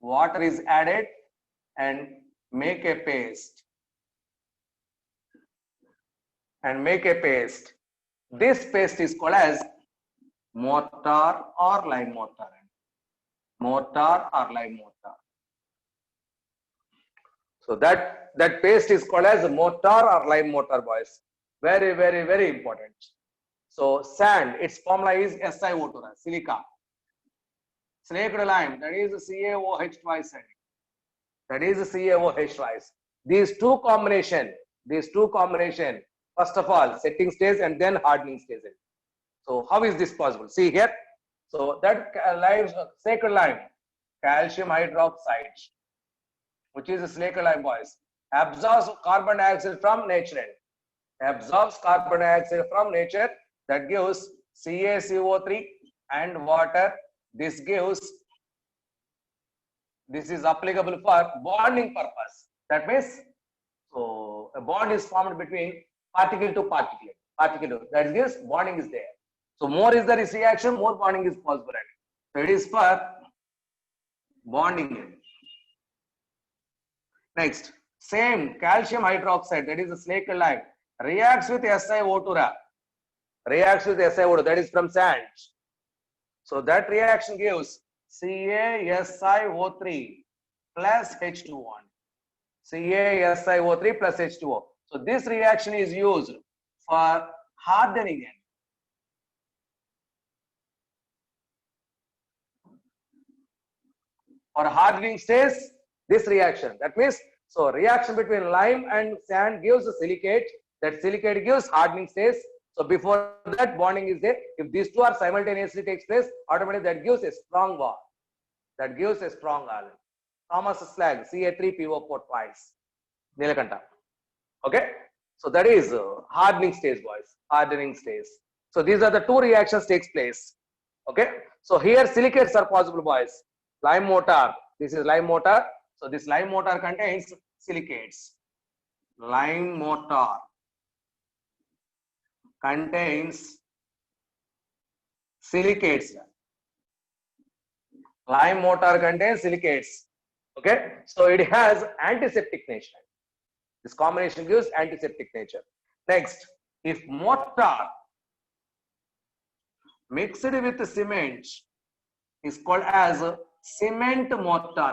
water is added and make a paste. This paste is called as mortar or lime mortar. So that paste is called as mortar or lime mortar, boys. Very, very, very important. So sand, its formula is SiO2, silica. Slaked lime, that is CaOH twice. These two combination, first of all, setting stage and then hardening stage. So how is this possible? See here. So that slaked lime, calcium hydroxide, which is a slaked lime, boys, absorbs carbon dioxide from nature. That gives CaCO3 and water. This is applicable for bonding purpose. That means, so a bond is formed between particle to particle. That gives bonding is there. So more is the reaction, more bonding is possible. So it is for bonding. Next, same calcium hydroxide, that is a slaked lime, reacts with SiO2. That is from sand. So that reaction gives CaSiO3 plus H2O. CaSiO3 plus H2O. So this reaction is used for hardening. For hardening stage, this reaction. That means, so reaction between lime and sand gives a silicate. That silicate gives hardening stage. So before that, bonding is there. If these two are simultaneously takes place, automatically that gives a strong bond. Thomas slag, Ca3PO4 twice. Nilakanta. Okay. So that is hardening stage, boys. So these are the two reactions takes place. Okay. So here silicates are possible, boys. Lime mortar. This is lime mortar. So this lime mortar contains silicates. contains silicates. Lime mortar contains silicates. Okay, so it has antiseptic nature. This combination gives antiseptic nature. Next, if mortar mixed with cement is called as cement mortar.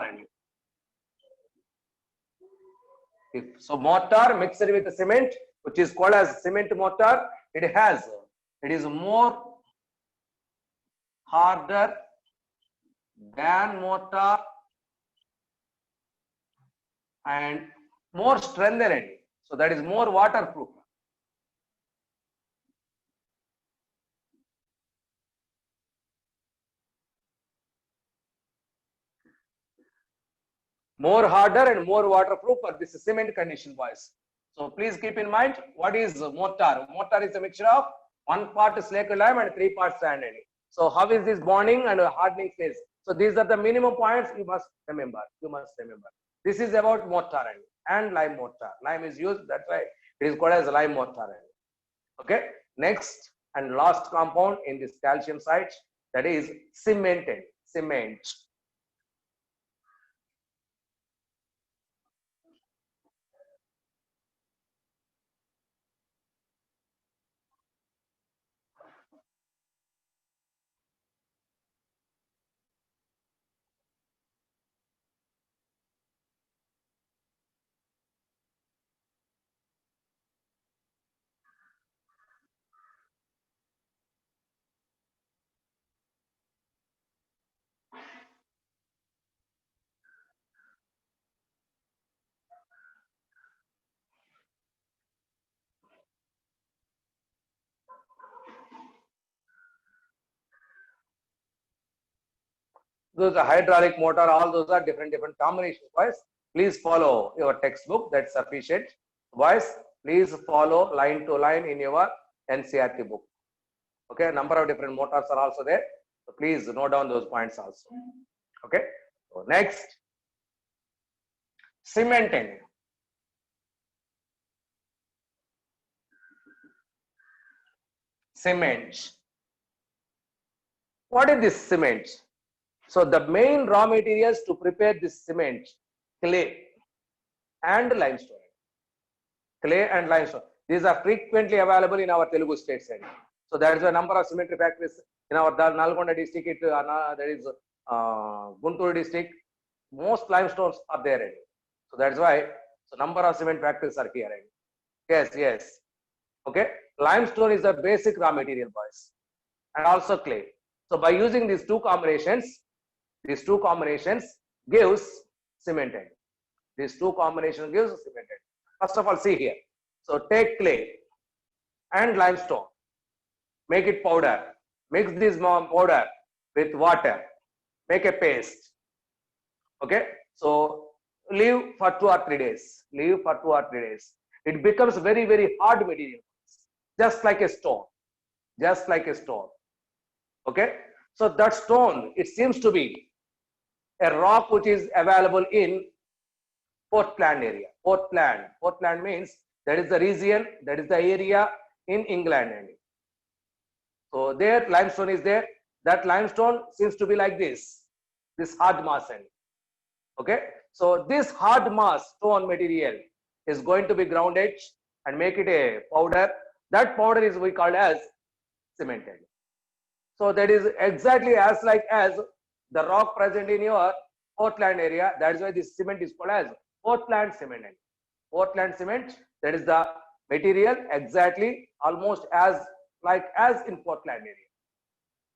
If so, mortar mixed with cement, which is called as cement mortar, it is more harder than mortar and more strengthened. So that is more waterproof. More harder and more waterproof for this cement condition, boys. So please keep in mind what is mortar. Mortar is a mixture of 1 part slaked lime and 3 parts sand. So how is this bonding and hardening phase? So these are the minimum points you must remember. This is about mortar and lime mortar. Lime is used, that's why it is called as lime mortar. Okay. Next and last compound in this calcium site, that is cement. Those are hydraulic motor, all those are different combinations. Boys, please follow your textbook, that's sufficient. Boys, please follow line to line in your NCERT book. Okay, number of different motors are also there. So please note down those points also. Okay, so next, cementing. Cement. What is this cement? So the main raw materials to prepare this cement, clay and limestone. Clay and limestone. These are frequently available in our Telugu states. So there is a number of cemetery factories in our Nalgonda district. There is Guntur district. Most limestones are there. So that's why. So number of cement factories are here. Yes. Okay. Limestone is the basic raw material, boys, and also clay. So by using these two combinations gives cemented. These two combinations gives cemented. First of all, see here. So take clay and limestone, make it powder, mix this powder with water, make a paste. Okay, so leave for 2 or 3 days. It becomes very hard material, just like a stone. Okay, so that stone, it seems to be a rock which is available in Portland area. Portland means that is the region, that is the area in England. So there limestone is there. That limestone seems to be like this hard mass. Okay, so this hard mass stone material is going to be grounded and make it a powder. That powder is we called as cemented. So that is exactly as like as the rock present in your Portland area. That is why this cement is called as Portland cement. Portland cement, that is the material exactly almost as like as in Portland area.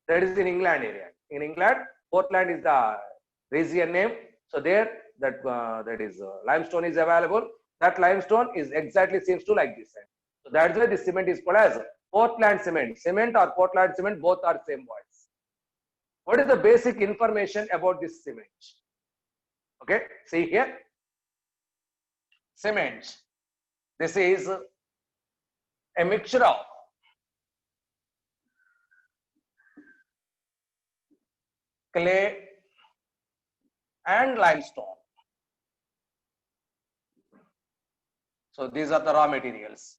That is in England area. In England, Portland is the region name. So there that is limestone is available. That limestone is exactly seems to like this. So that's why this cement is called as Portland cement. Cement or Portland cement, both are same words. What is the basic information about this cement? Okay, see here. Cement. This is a mixture of clay and limestone. So these are the raw materials.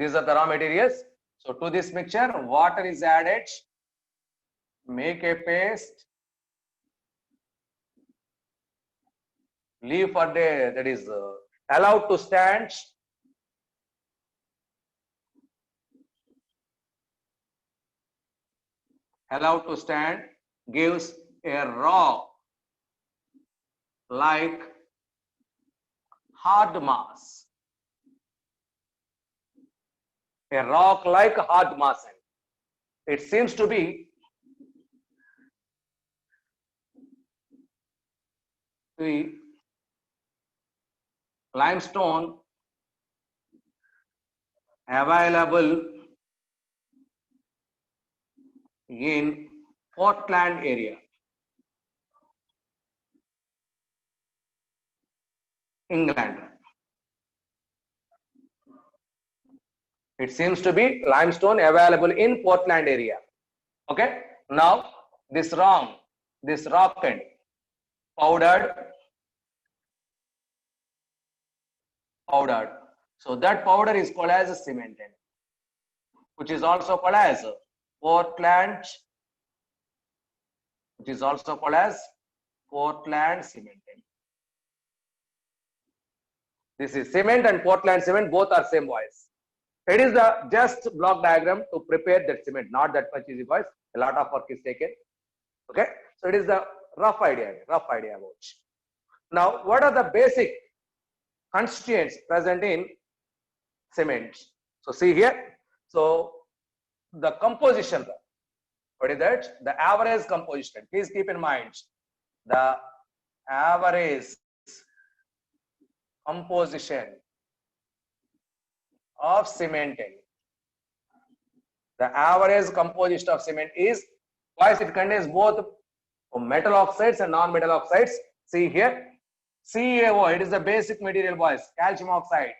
These are the raw materials. So to this mixture, water is added. Make a paste. Leave for day, that is allowed to stand. Allowed to stand gives a rock like hard mass. A rock like hard mass. It seems to be the limestone available in Portland area, England. It seems to be limestone available in Portland area. Okay. Now this rock and powdered. So that powder is called as cement, which is also called as Portland. Which is also called as Portland cement. This is cement and Portland cement, both are same boys. It is the just block diagram to prepare that cement, not that much easy boys. A lot of work is taken. Okay, so it is the rough idea about. Now, what are the basic constituents present in cement? So see here. So the composition. What is that? The average composition. Please keep in mind the average composition of cement. The average composition of cement is, twice it contains both metal oxides and non-metal oxides. See here, CaO, it is the basic material boys, calcium oxide,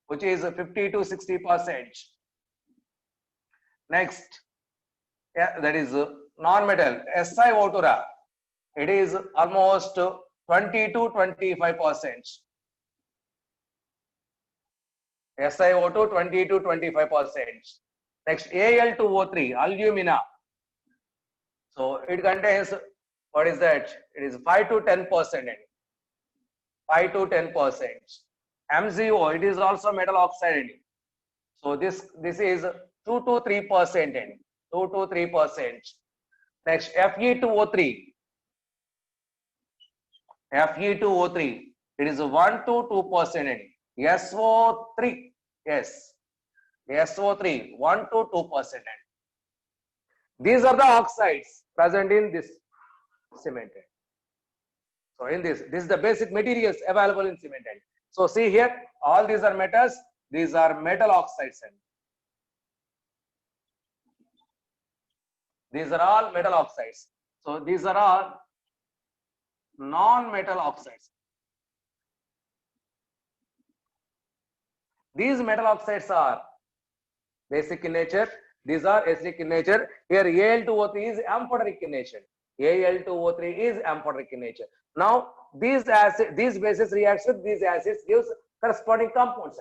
which is 50 to 60%. Next, yeah, that is non-metal, SiO2, it is almost 20 to 25%. SiO2 20 to 25%. Next, Al2O3, alumina. So it contains, what is that? It is 5 to 10%. 5 to 10%. MgO, it is also metal oxide. So this is 2 to 3%. 2 to 3%. Next, Fe2O3. Fe2O3, it is 1 to 2%. SO3, yes, SO3, 1 to 2%. These are the oxides present in this cement. So in this is the basic materials available in cement. So see here, all these are metals, these are metal oxides. These are all metal oxides. So these are all non-metal oxides. These metal oxides are basic in nature. These are acidic in nature. Here Al2O3 is amphoteric in nature. Al2O3 is amphoteric in nature. Now these bases reacts with these acids, gives corresponding compounds.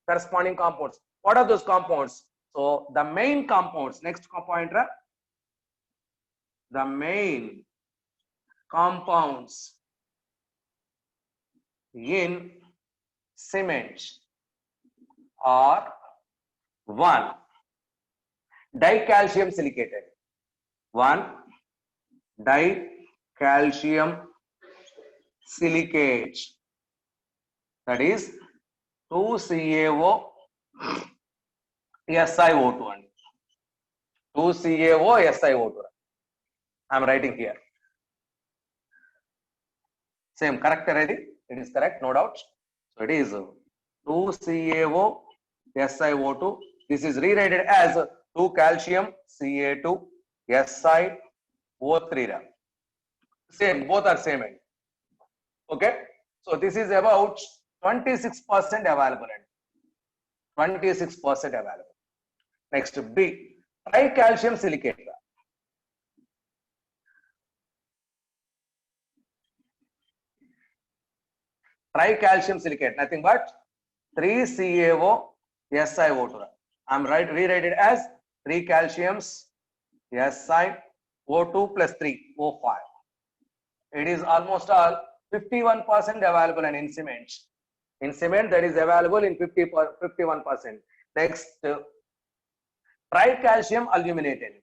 Corresponding compounds. What are those compounds? So the main compounds. Next pointer. The main compounds in cement are 1. Dicalcium silicate. 1. Dicalcium silicate. That is 2CaO SiO2. 2CaO SiO2. I am writing here. Same, correct already? It is correct, no doubt. So it is 2CaO SiO2. This is rewritten as 2 calcium Ca2 SiO3. Same, both are same. Okay. So this is about 26% available. 26% available. Next, B. Tricalcium silicate. Tricalcium silicate, nothing but 3CaO SiO2. I'm rewrite it as 3 calciums SiO2 plus 3 O5. It is almost all 51% available in cement. In cement, that is available in 51%. Next, tricalcium aluminate.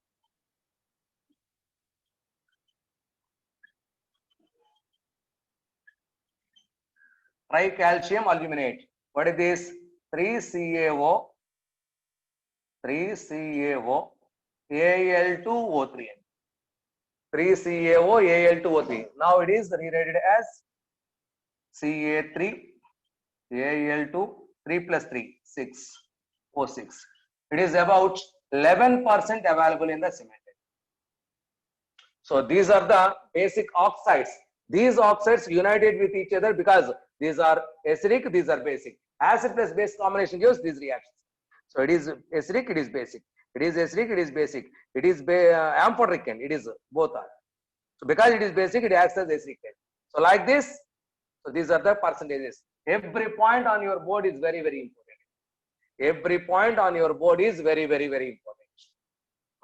Tricalcium aluminate. What is this? 3CaO, Al2O3. 3CaO, Al2O3. Now it is rewritten as Ca3, Al2, 3 plus 3, 6, O6. It is about 11% available in the cement. So these are the basic oxides. These oxides united with each other because these are acidic, these are basic. Acid plus base combination gives these reactions. So it is acidic, it is basic. It is acidic, it is basic. It is amphotericin, it is both are. So because it is basic, it acts as acidic. So like this, so these are the percentages. Every point on your board is very, very important. Every point on your board is very, very, very important.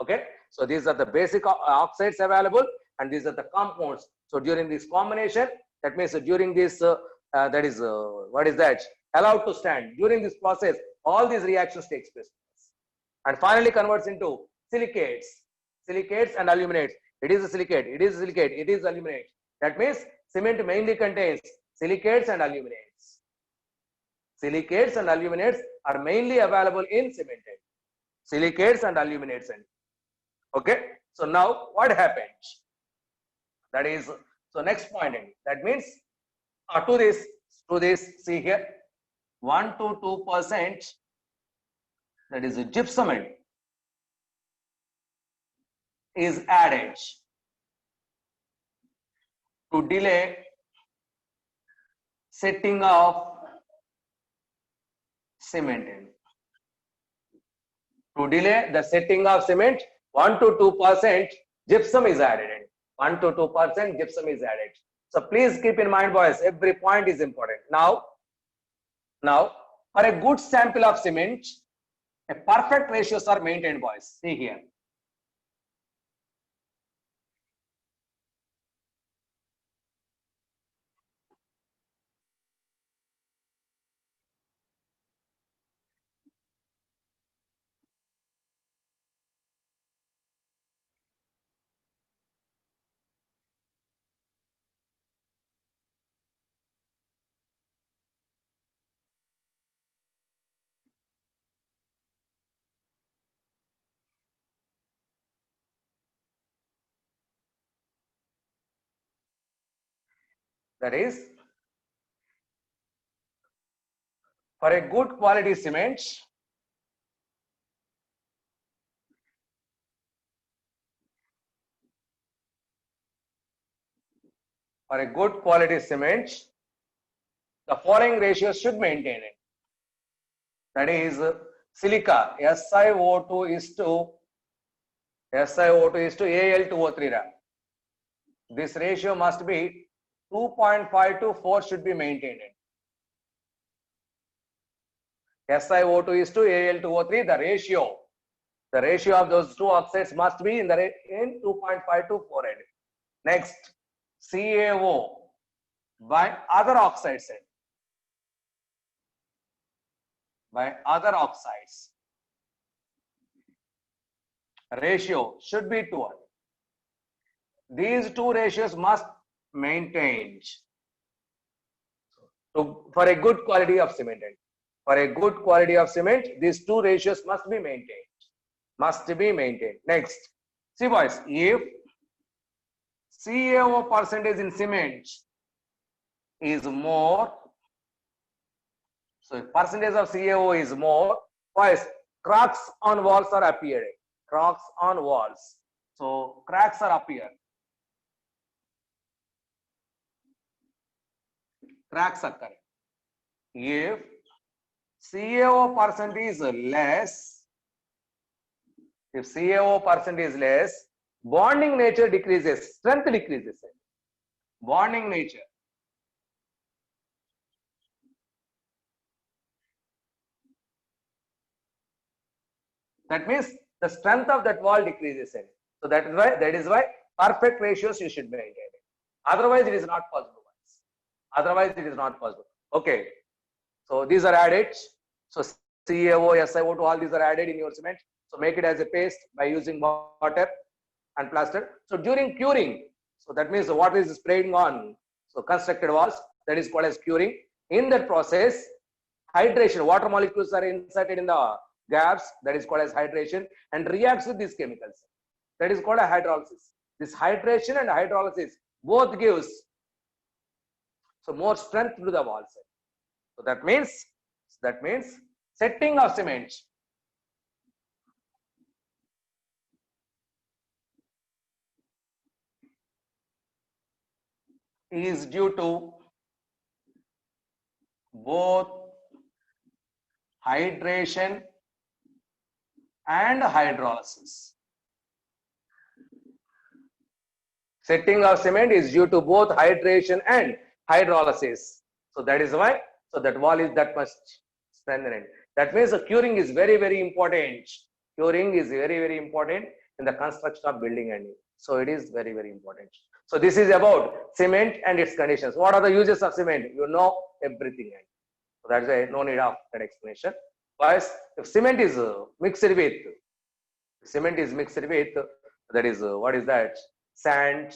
Okay. So these are the basic oxides available, and these are the compounds. So during this combination, that means during this, that is what is that? Allowed to stand. During this process, all these reactions takes place, and finally converts into silicates, silicates and aluminates. It is a silicate. It is a silicate. It is aluminate. That means cement mainly contains silicates and aluminates. Silicates and aluminates are mainly available in cement. Silicates and aluminates. Okay, so now what happens? That is, so next point. That means to this, see here, 1 to 2%. That is gypsum is added to delay setting of cement. To delay the setting of cement, 1 to 2% gypsum is added. 1 to 2% gypsum is added. So please keep in mind, boys, every point is important. Now, for a good sample of cement, a perfect ratios are maintained, boys. See here. That is, for a good quality cement, the following ratios should maintain it. That is, silica, SiO2 is to Al2O3. This ratio must be 2.5 to 4 should be maintained. SiO2 is to Al2O3, the ratio of those two oxides must be in 2.5 to 4. Next, CaO by other oxides. Ratio should be 2. These two ratios must maintain for a good quality of cement. For a good quality of cement, these two ratios must be maintained. Next, see boys, if CaO percentage in cement is more, so if percentage of CaO is more, boys, cracks on walls are appearing. Cracks on walls. So cracks are appear. Cracks occur. If CaO percent is less, bonding nature decreases, strength decreases. Bonding nature. That means the strength of that wall decreases. So that is why perfect ratios you should maintain. Otherwise, it is not possible. Otherwise, it is not possible. Okay. So these are added. So CaO, SiO2, all these are added in your cement. So make it as a paste by using water and plaster. So during curing, so that means the water is spraying on so constructed walls, that is called as curing. In that process, hydration, water molecules are inserted in the gaps, that is called as hydration, and reacts with these chemicals. That is called a hydrolysis. This hydration and hydrolysis both gives so more strength to the walls. So that means setting of cement is due to both hydration and hydrolysis. Setting of cement is due to both hydration and hydrolysis. So that is why, so that wall is that much strengthened. That means the curing is very, very important. Curing is very, very important in the construction of building, and so it is very, very important. So this is about cement and its conditions. What are the uses of cement? You know everything. So that's why no need of that explanation. But if cement is mixed with, that is what is that? Sand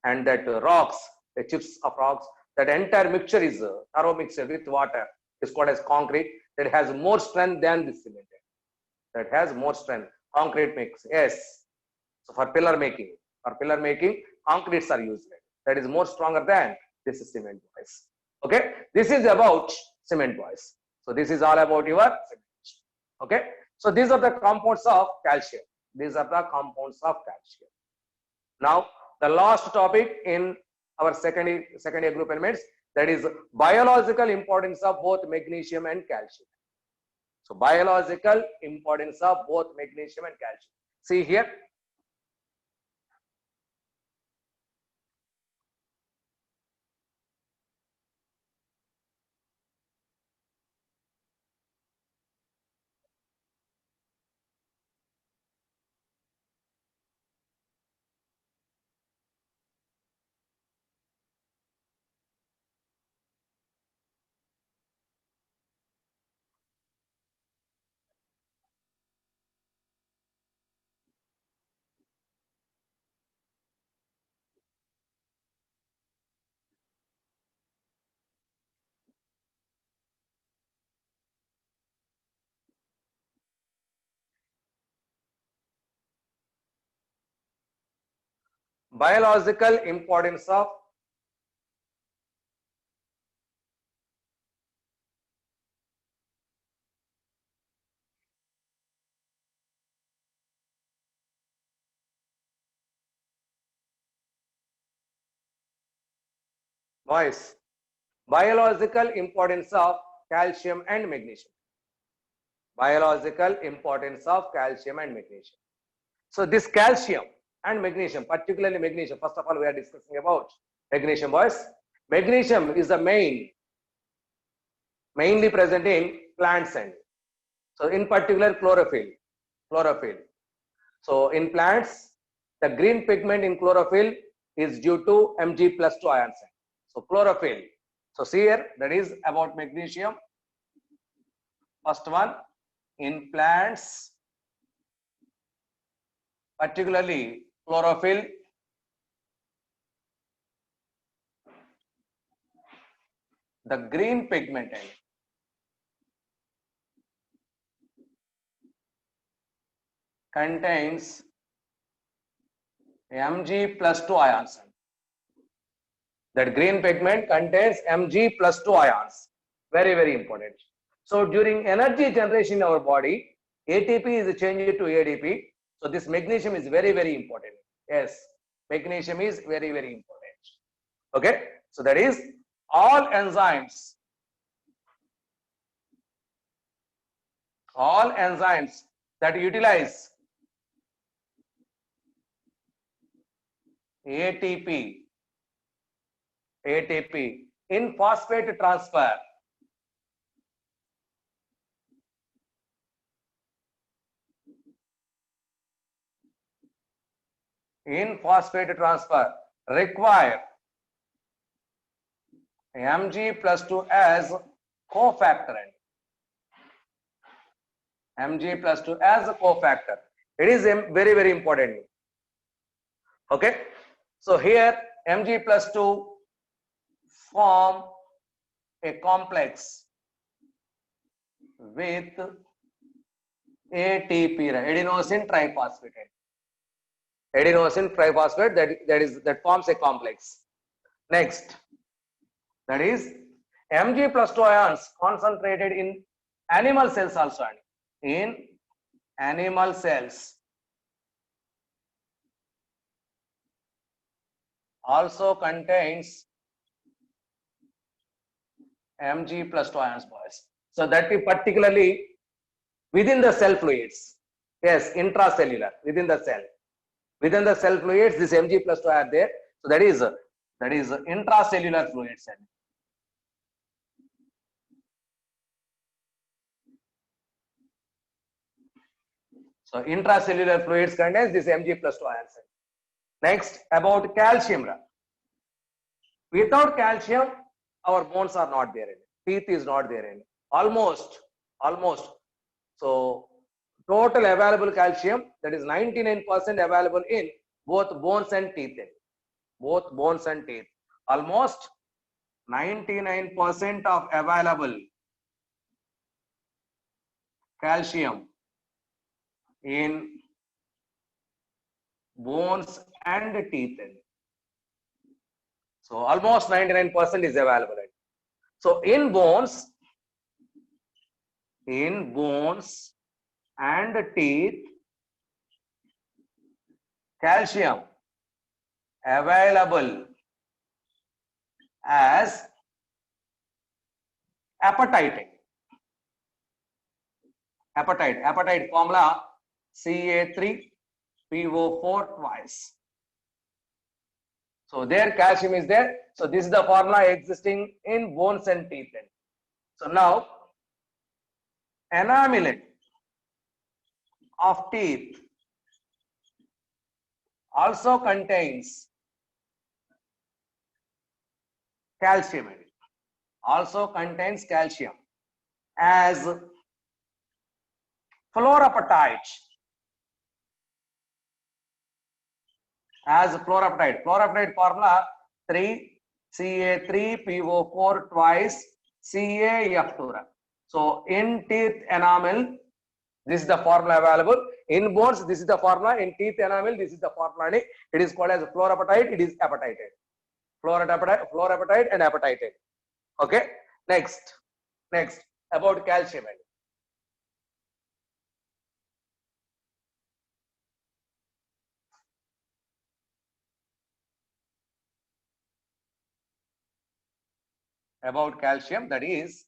and that rocks, the chips of rocks, that entire mixture is thorough mixture with water is called as concrete. That has more strength than the cement. That has more strength. Concrete mix, yes. So for pillar making, concretes are used. That is more stronger than this cement, boys. Okay, this is about cement, boys. So this is all about your cement. Okay, so these are the compounds of calcium. These are the compounds of calcium. Now, the last topic in our second year group elements, that is biological importance of both magnesium and calcium. So biological importance of both magnesium and calcium. See here. Biological importance of boys. Biological importance of calcium and magnesium. Biological importance of calcium and magnesium. So this calcium and magnesium, particularly magnesium, first of all, we are discussing about magnesium, boys. Magnesium is the mainly present in plants, and so in particular chlorophyll. So in plants, the green pigment in chlorophyll is due to Mg+2 ions. So chlorophyll. So see here, that is about magnesium. First one, in plants, particularly chlorophyll, the green pigment contains Mg+2 ions. That green pigment contains Mg+2 ions. Very, very important. So during energy generation in our body, ATP is changed to ADP. So this magnesium is very, very important. Yes, magnesium is very, very important. Okay, so that is all enzymes that utilize ATP in phosphate transfer in phosphate transfer require Mg plus 2 as cofactor. Mg plus 2 as a cofactor. It is very, very important. Okay. So here Mg plus 2 form a complex with ATP, adenosine triphosphate. Adenosine triphosphate that forms a complex. Next, that is Mg plus 2 ions concentrated in animal cells also. In animal cells also contains Mg plus 2 ions, boys. So that is particularly within the cell fluids. Yes, intracellular, within the cell. Within the cell fluids, this Mg plus 2 are there. So that is intracellular fluids. So intracellular fluids contains this Mg plus 2 ions. Next, about calcium. Without calcium, our bones are not there. Teeth is not there. Almost. So total available calcium, that is 99% available in both bones and teeth. Both bones and teeth. Almost 99% of available calcium in bones and teeth. So almost 99% is available. So in bones and teeth, calcium available as apatite. Apatite formula Ca3PO4 twice. So there calcium is there. So this is the formula existing in bones and teeth. So now enamel of teeth also contains calcium. Also contains calcium as fluorapatite. As fluorapatite. Fluorapatite formula 3Ca3PO4 twice CaF2. So in teeth enamel, this is the formula available. In bones, this is the formula. In teeth enamel, this is the formula. It is called as fluorapatite. It is apatite. Fluorapatite and apatite. Okay. Next about calcium. About calcium, that is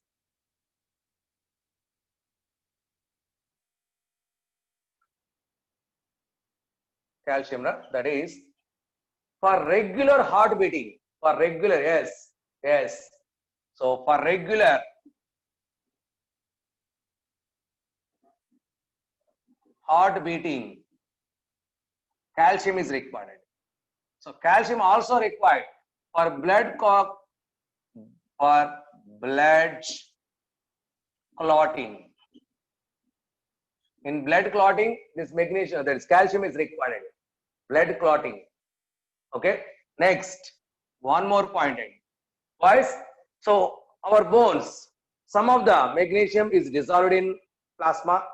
calcium, that is for regular heart beating. For regular, yes. So for regular heart beating, calcium is required. So calcium also required for blood clotting. In blood clotting, this magnesium, that is calcium is required. Blood clotting. Okay. Next, one more point. Guys, so our bones, some of the magnesium is dissolved in plasma,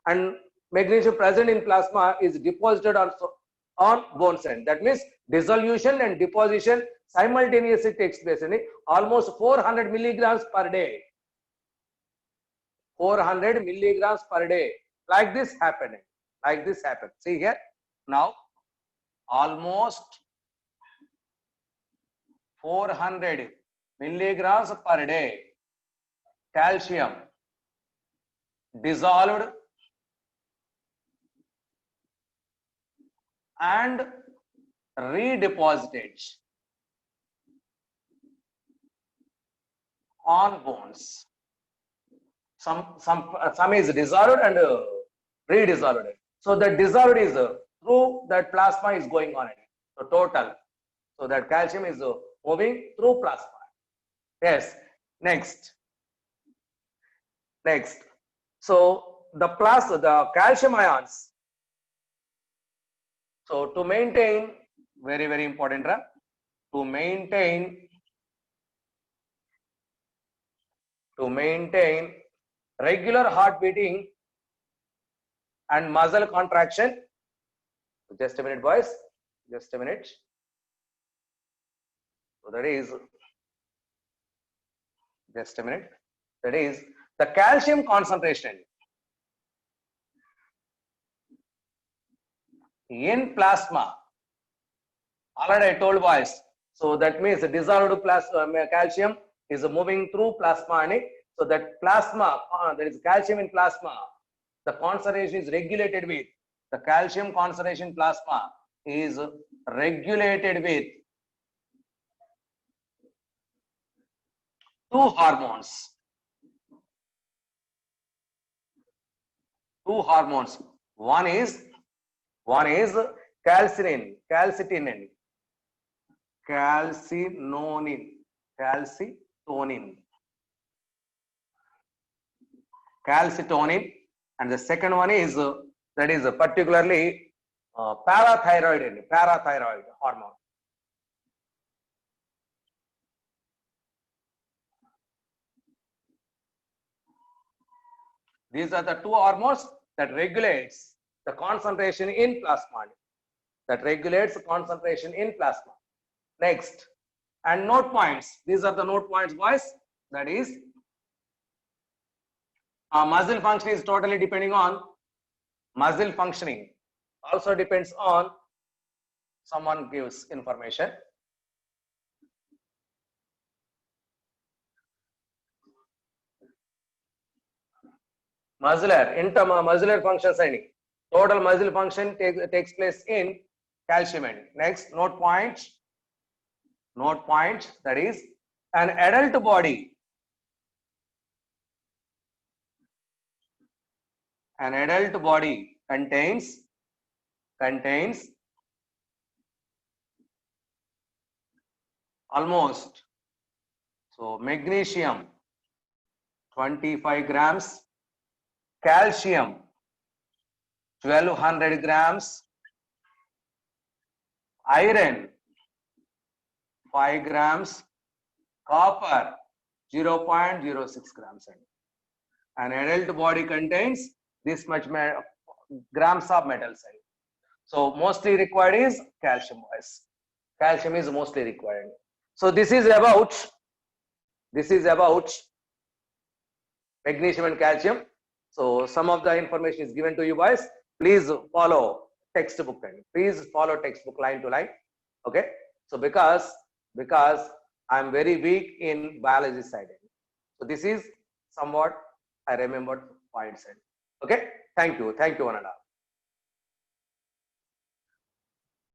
and magnesium present in plasma is deposited also on bone cell. That means dissolution and deposition simultaneously takes place in almost 400 milligrams per day. 400 milligrams per day. Like this happening. See here. Now, almost 400 milligrams per day calcium dissolved and redeposited on bones. Some is dissolved and redissolved. So the dissolved is through that plasma is going on. So total. So that calcium is moving through plasma. Yes. Next. So the calcium ions. So to maintain, very, very important, to maintain regular heart beating and muscle contraction. Just a minute, boys. Just a minute. So that is, just a minute. That is the calcium concentration in plasma. Already I told, boys. So that means the dissolved calcium is moving through plasma. So that plasma, there is calcium in plasma. The concentration is regulated with, the calcium concentration plasma is regulated with two hormones. One is calcitonin. And the second one is that is particularly parathyroid hormone. These are the two hormones that regulates the concentration in plasma. Next, and note points. These are the note points, boys. That is, muscle function is totally depending on muscle functioning. Also depends on, someone gives information. Muscular functions, total muscle function takes place in calcium. Next, note points. That is, an adult body contains almost, so magnesium 25 grams, calcium 1200 grams, iron 5 grams, copper 0.06 grams. An adult body contains this much grams of metals. So mostly required is calcium, boys. Calcium is mostly required. So this is about magnesium and calcium. So some of the information is given to you, boys. Please follow textbook. Please follow textbook line to line. Okay. So because I am very weak in biology side. So this is somewhat I remembered points. Okay. Thank you. Thank you, one and all.